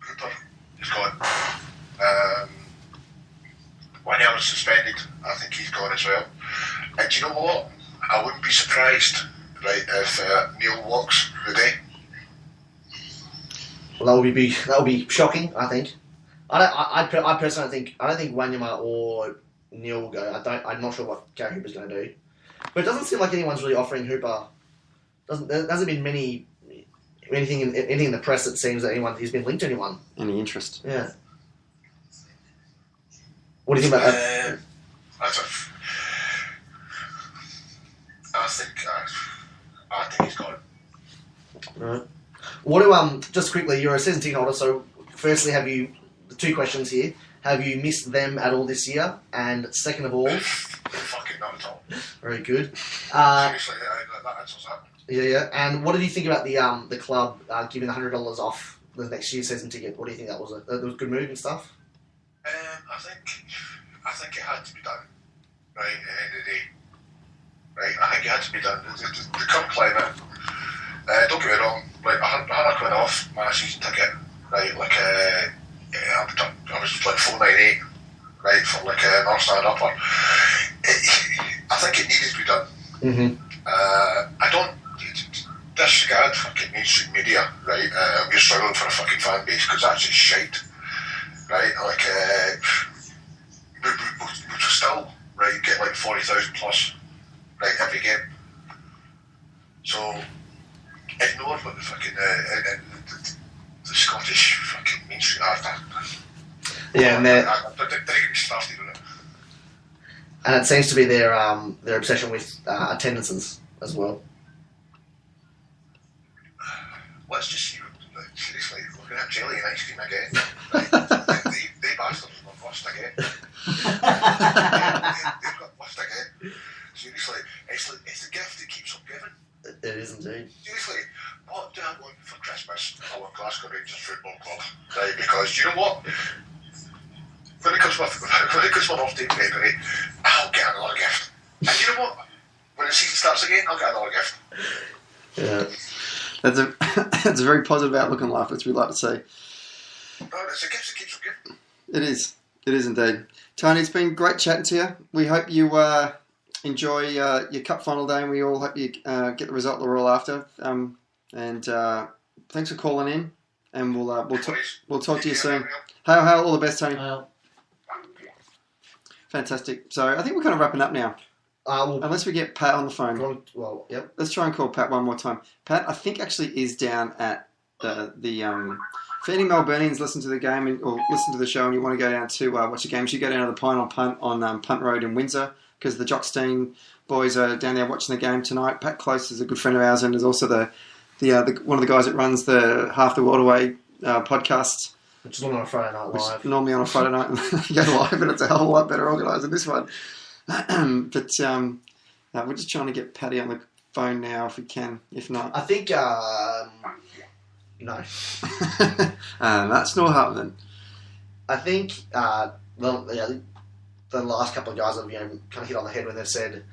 Hooper is gone. Winnell is suspended. I think he's gone as well. And do you know what? I wouldn't be surprised, right, if Neil walks the day. Well, that would be shocking. I think. I personally don't think Wanyama or Neil will go. I'm not sure what Gary Hooper's going to do. But it doesn't seem like anyone's really offering Hooper. There hasn't been anything in the press that seems that he's been linked to anyone. Any interest? Yeah. What do you think about that? I think he's gone. Right. What do just quickly? You're a season ticket holder, so firstly, the two questions here? Have you missed them at all this year? And second of all, fucking not at all. Very good. Seriously, that answers that. Yeah. And what did you think about the club giving $100 off the next year's season ticket? What do you think that was? That was a good move and stuff. I think it had to be done. Right at the end of the day. Right, I think it had to be done. The current climate. Don't get me wrong. Like £100 off my season ticket. Right, like I was like $4.98. Right, for like a North Stand upper. I think it needed to be done. Mm-hmm. I don't disregard fucking mainstream media. Right, we're struggling for a fucking fan base because that's just shite. Right, like we'll still get like 40,000 plus. Right, every game. So ignore what the fucking the Scottish fucking mainstream are. Yeah, and they're going to be started on it. And it seems to be their obsession with attendances as well. Let's just see. Seriously, we're going to have jelly and ice cream again. Right? they bastards have lost again. They've got lost again. Seriously, it's the gift that keeps on giving. It is indeed. Seriously, what do I want for Christmas? I want Glasgow Rangers Football Club. Right, because you know what? When it comes my birthday in February, I'll get another gift. And you know what? When the season starts again, I'll get another gift. Yeah. That's a very positive outlook on life, which we'd like to see. No, it's a gift that keeps on giving. It is indeed. Tony, it's been great chatting to you. We hope you enjoy your cup final day, and we all hope you get the result that we're all after. Thanks for calling in, and we'll talk to you soon. How all the best, Tony. Fantastic. So I think we're kind of wrapping up now. Unless we get Pat on the phone. Well, yep. Let's try and call Pat one more time. Pat, I think actually is down at the for any Melburnians listen to the game or listen to the show and you want to go down to watch the game, you should go down to the Pine on Punt on Punt Road in Windsor, because the Jockstein boys are down there watching the game tonight. Pat Close is a good friend of ours and is also the one of the guys that runs the Half the World Away podcast. Which is normally on a Friday night live. Normally on a Friday night and go live, but it's a hell of a lot better organised than this one. But we're just trying to get Paddy on the phone now if we can. If not, I think no. That's not happening. I think the last couple of guys have kind of hit on the head when they've said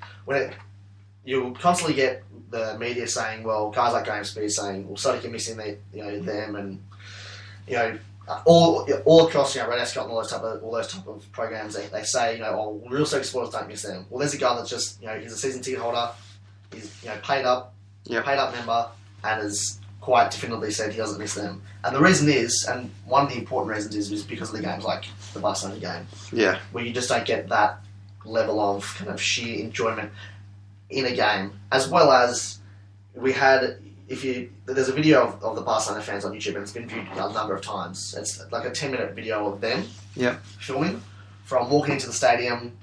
you'll constantly get the media saying, well, guys like Graham Spears saying, well, Sodiq are missing them and all across Red Ascot and all those type of programs they say real Sodiq supporters don't miss them. Well, there's a guy that's just he's a season ticket holder, he's paid up member, and has quite definitively said he doesn't miss them. And the reason is, and one of the important reasons is because of the games like the Barcelona game, where you just don't get that level of kind of sheer enjoyment in a game, as well as we had. There's a video of the Barcelona fans on YouTube, and it's been viewed a number of times. It's like a 10-minute video of them filming from walking into the stadium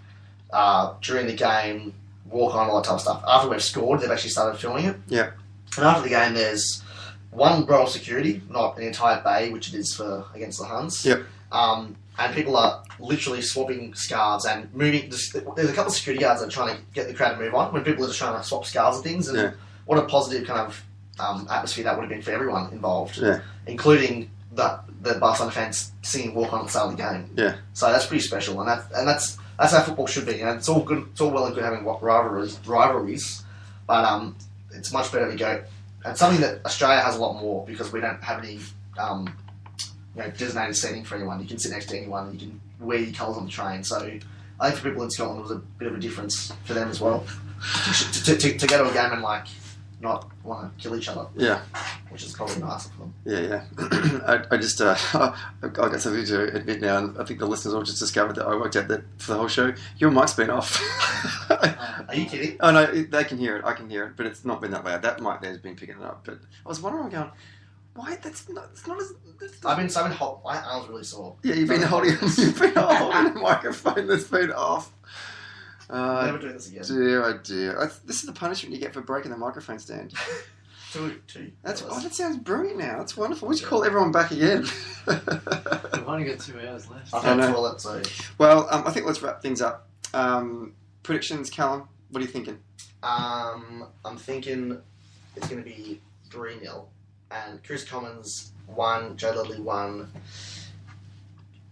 during the game, walk on, all that type of stuff. After we've scored, they've actually started filming it. Yeah. And after the game, there's one row of security, not an entire bay, which it is for against the Huns. Yep. And people are literally swapping scarves and moving. There's a couple of security guards that are trying to get the crowd to move on when people are just trying to swap scarves and things. And what a positive kind of atmosphere that would have been for everyone involved, including the Barcelona fans singing "Walk On" at the start of the game. Yeah. So that's pretty special, and that's how football should be. And it's all good. It's all well and good having rivalries, but it's much better to go. And something that Australia has a lot more, because we don't have any designated seating for anyone. You can sit next to anyone. You can wear your colours on the train. So I think for people in Scotland, it was a bit of a difference for them as well to go to a game and not want to kill each other. Yeah. Which is probably nicer for them. Yeah. I just I've got something to admit now, and I think the listeners all just discovered that I worked out that for the whole show, your mic's been off. Are you kidding? Oh no, they can hear it. I can hear it, but it's not been that loud. That mic there's been picking it up. But I was wondering, going, why? It's not as. I've been hot. My arm's really sore. Yeah, you've been holding a microphone that's been off. Never doing this again. Dear, oh dear. This is the punishment you get for breaking the microphone stand. Two. That sounds brilliant now. That's wonderful. We should call everyone back again. We've only got 2 hours left. I know. Well, I think let's wrap things up. Predictions, Callum, what are you thinking? I'm thinking it's going to be 3-0. And Chris Commons 1, Joe Dudley 1,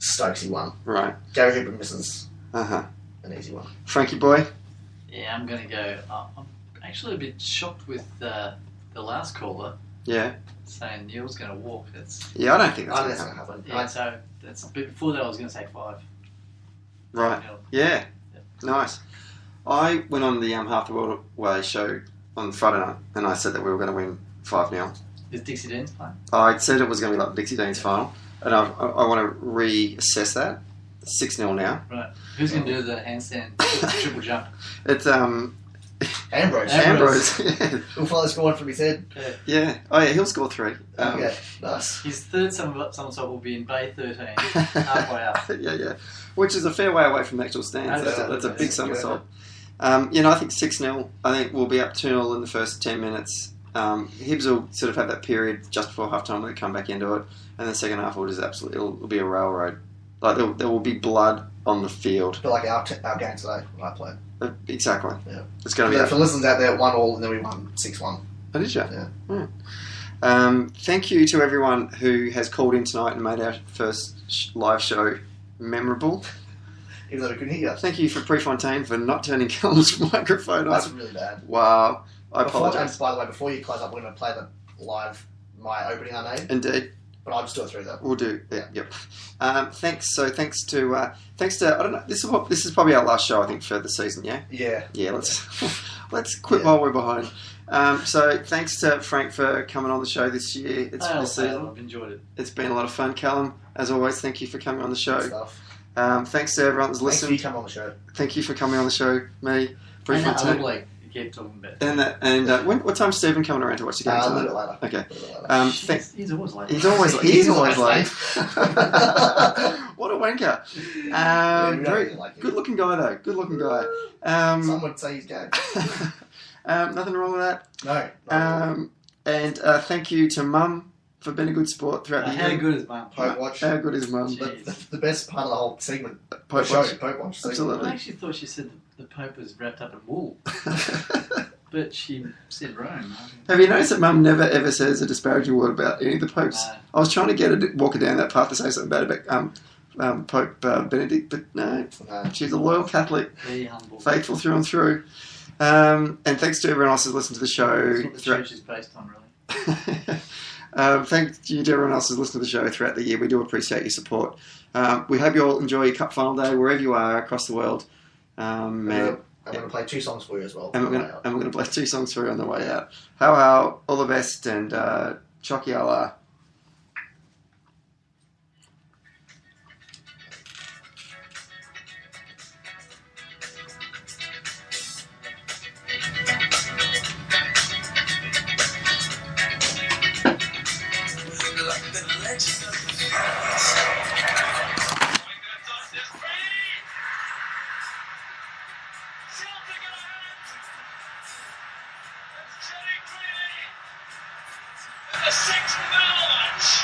Stokesy 1. Right. Gary Hooper misses. Uh-huh. An easy one. Frankie boy? Yeah, I'm going to go. I'm actually a bit shocked with the last caller. Yeah. Saying Neil's going to walk. I don't think that's going to happen. Yeah, so that's before that I was going to say 5. Right. Yeah. Nice. I went on the Half the World Away show on Friday night, and I said that we were going to win 5-0. Is Dixie Dean's playing? I said it was going to be like Dixie Dean's final, and I want to reassess that. 6-0 now. Right. Who's going to do the handstand triple jump? It's Ambrose. Yeah. He'll follow scoring from his head. Yeah. Oh yeah, he'll score 3. Okay. Nice. His third somersault will be in Bay 13, halfway up. Yeah. Which is a fair way away from the actual stands. That's a big somersault. I think 6-0. I think we'll be up 2-0 in the first 10 minutes. Hibs will sort of have that period just before halftime where they come back into it, and the second half will just it'll be a railroad. Like there will be blood on the field. But like our game today when I played. Exactly. Yeah. It's going to be. For listeners out there, 1-1, and then we won 6-1. Oh, did you? Yeah. Thank you to everyone who has called in tonight and made our first live show memorable. Even though we couldn't hear you. Thank you for Prefontaine for not turning Callum's microphone off. That's really bad. Wow. I apologise. And by the way, before you close up, we're going to play my opening I made. Indeed. But I'll just do it through that. We'll do. Yeah, yep. Thanks. So thanks to I don't know. This is probably our last show, I think, for the season. Yeah. Yeah. Yeah. Let's quit while we're behind. So thanks to Frank for coming on the show this year. This season. I've enjoyed it. It's been a lot of fun. Callum, as always, thank you for coming on the show. Good stuff. Thanks to everyone that's listened. Thanks for coming on the show. Thank you for coming on the show. Me, briefly And that other too. bloke you keep talking about. What time's Stephen coming around to watch the game A tonight? little bit later. Okay. He's always like He's always late. What a wanker. We don't Very really like him. good looking guy though. Good looking guy. Some would say he's gay. Nothing wrong with that. No. And thank you to Mum for being a good sport throughout the year. how good is Mum? Pope Watch. How good is Mum? The best part of the whole segment. Pope show, Watch. Pope Watch. Absolutely. I actually thought she said the Pope was wrapped up in wool, but she said Rome. Have you noticed that Mum never ever says a disparaging word about any of the popes? No. I was trying to get her to walk her down that path to say something bad about Pope Benedict, but no. She's a loyal Catholic, Very humble. faithful through and through. And thanks to everyone else who's listened to the show. That's what the church is based on, really. Thank you to everyone else who's listened to the show throughout the year. We do appreciate your support. We hope you all enjoy your cup final day wherever you are across the world. I'm going to play 2 songs for you as well. And we're going to play 2 songs for you on the way out. How, all the best, and Chocky Allah. The sixth medal match.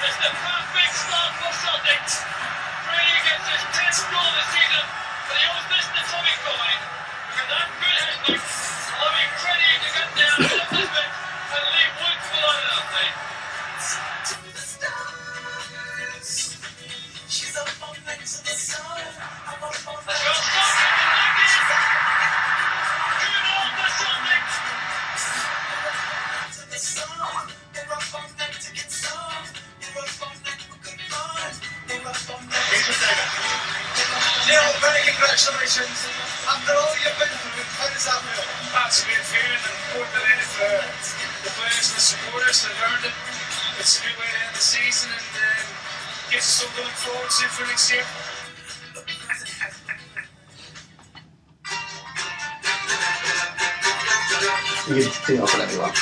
It's the perfect start for Celtic. Brady gets his 10th goal this season, but he owes this to Tommy Coyne. Because that good headbutt, allowing Brady to get down a little bit and leave Woods below nothing. The shot stopped and the leg is 2-0 for Celtic. Neil, very congratulations. After all you've been through, how does that feel? That's a good feeling, and more than anything for the players and the supporters that earned it. It's a good way to end the season, and gives us something to look forward to for next year. You can sing off whatever you want.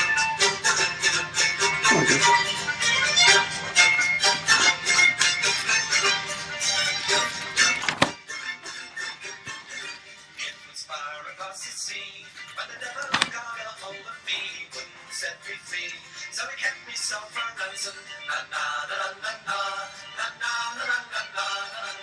It was far across the sea, but the devil got a hold of me, wouldn't set me free. So he kept me so for ransom. Na na na na na na na na na na na na na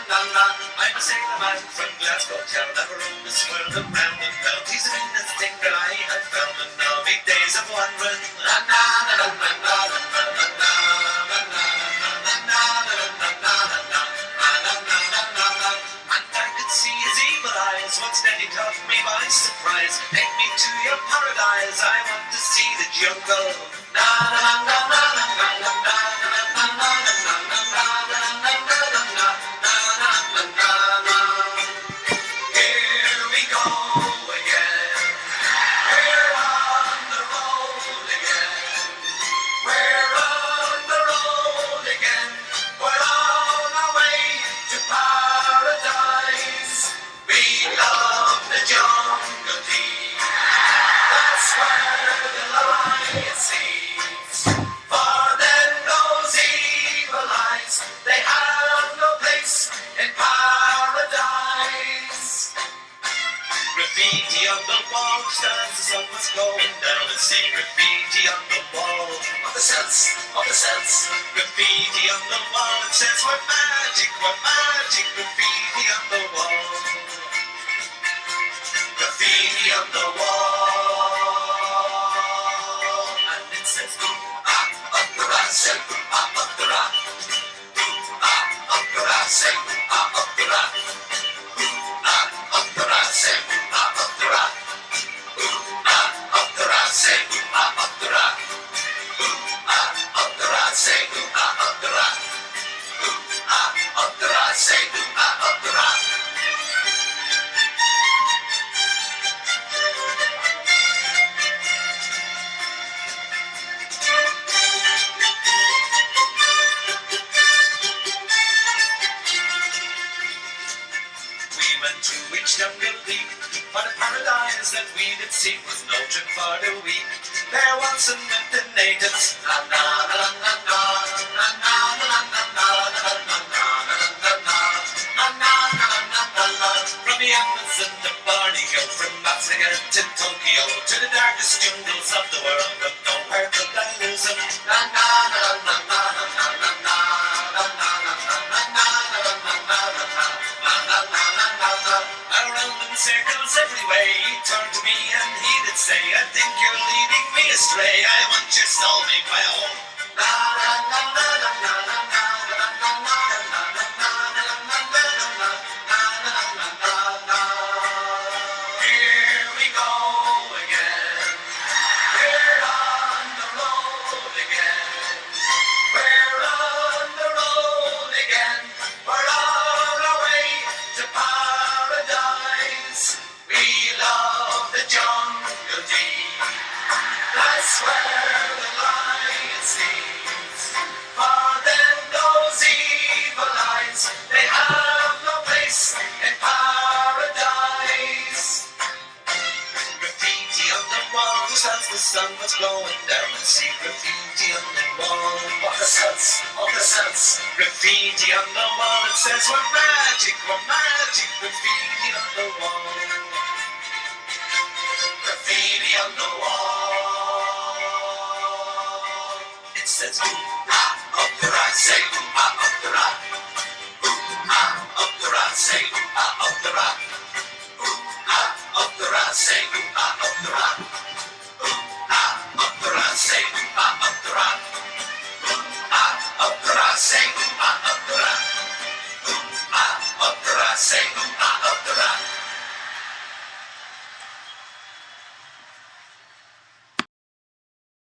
na na. I'm a sailor man from Glasgow town that roamed this world around and found he's in the thing that I had found, and now big days of wandering. Na na na na na na na na na. Once then he caught me by surprise. Take me to your paradise. I want to see the jungle. Na na na na na na na na na na na na. Here we go again. We're on the road again. We're on the road again. We're on our way to paradise. We love the jungle deep. That's where the lion sleeps. For then those evil eyes, they have no place in paradise. Graffiti on the wall stands the sun was going down, and see graffiti on the wall of the cells, of the cells. Graffiti on the wall, it says we're magic, graffiti on the wall. Graffiti on the wall, and it says boom ah up the rat, say boom ah up the rat, boom ah up the rat, say boom ah up the rat, boom ah up the rat, say boom ah up the rat, boom ah up the rat, and to each jungle deep. For the paradise that we did seek was no trip for the weak. There once met the natives. La la la la la la la la la la la la. From the Amazon to Borneo, from Africa to Tokyo, to the darkest jungles of the world, but nowhere could I lose them. La la la la la la la la. Around in circles every way, he turned to me and he did say, I think you're leading me astray. I want your soul, make my own. La la la la la la la la la la la la. Here we go again. We're on the road again. We're on the road again. We're on our way to paradise. We love the jungle deep. That's where the lion sleeps. For then those evil eyes, they have no place in paradise. Graffiti on the wall, just as the sun was going down, and see graffiti on the wall. What the sense of the sense? Graffiti on the wall, it says we're magic, graffiti on the wall. Graffiti on the wall. It says ooh ah up the right, say ooh ah up the right. Ooh ah up the right, say ooh ah up the right. Ooh ah up the right, say ooh ah up the right. Ooh ah up the right, say ooh ah up the right. Ooh ah up the right, say ooh ah up the right. Ooh ah up the right, say ooh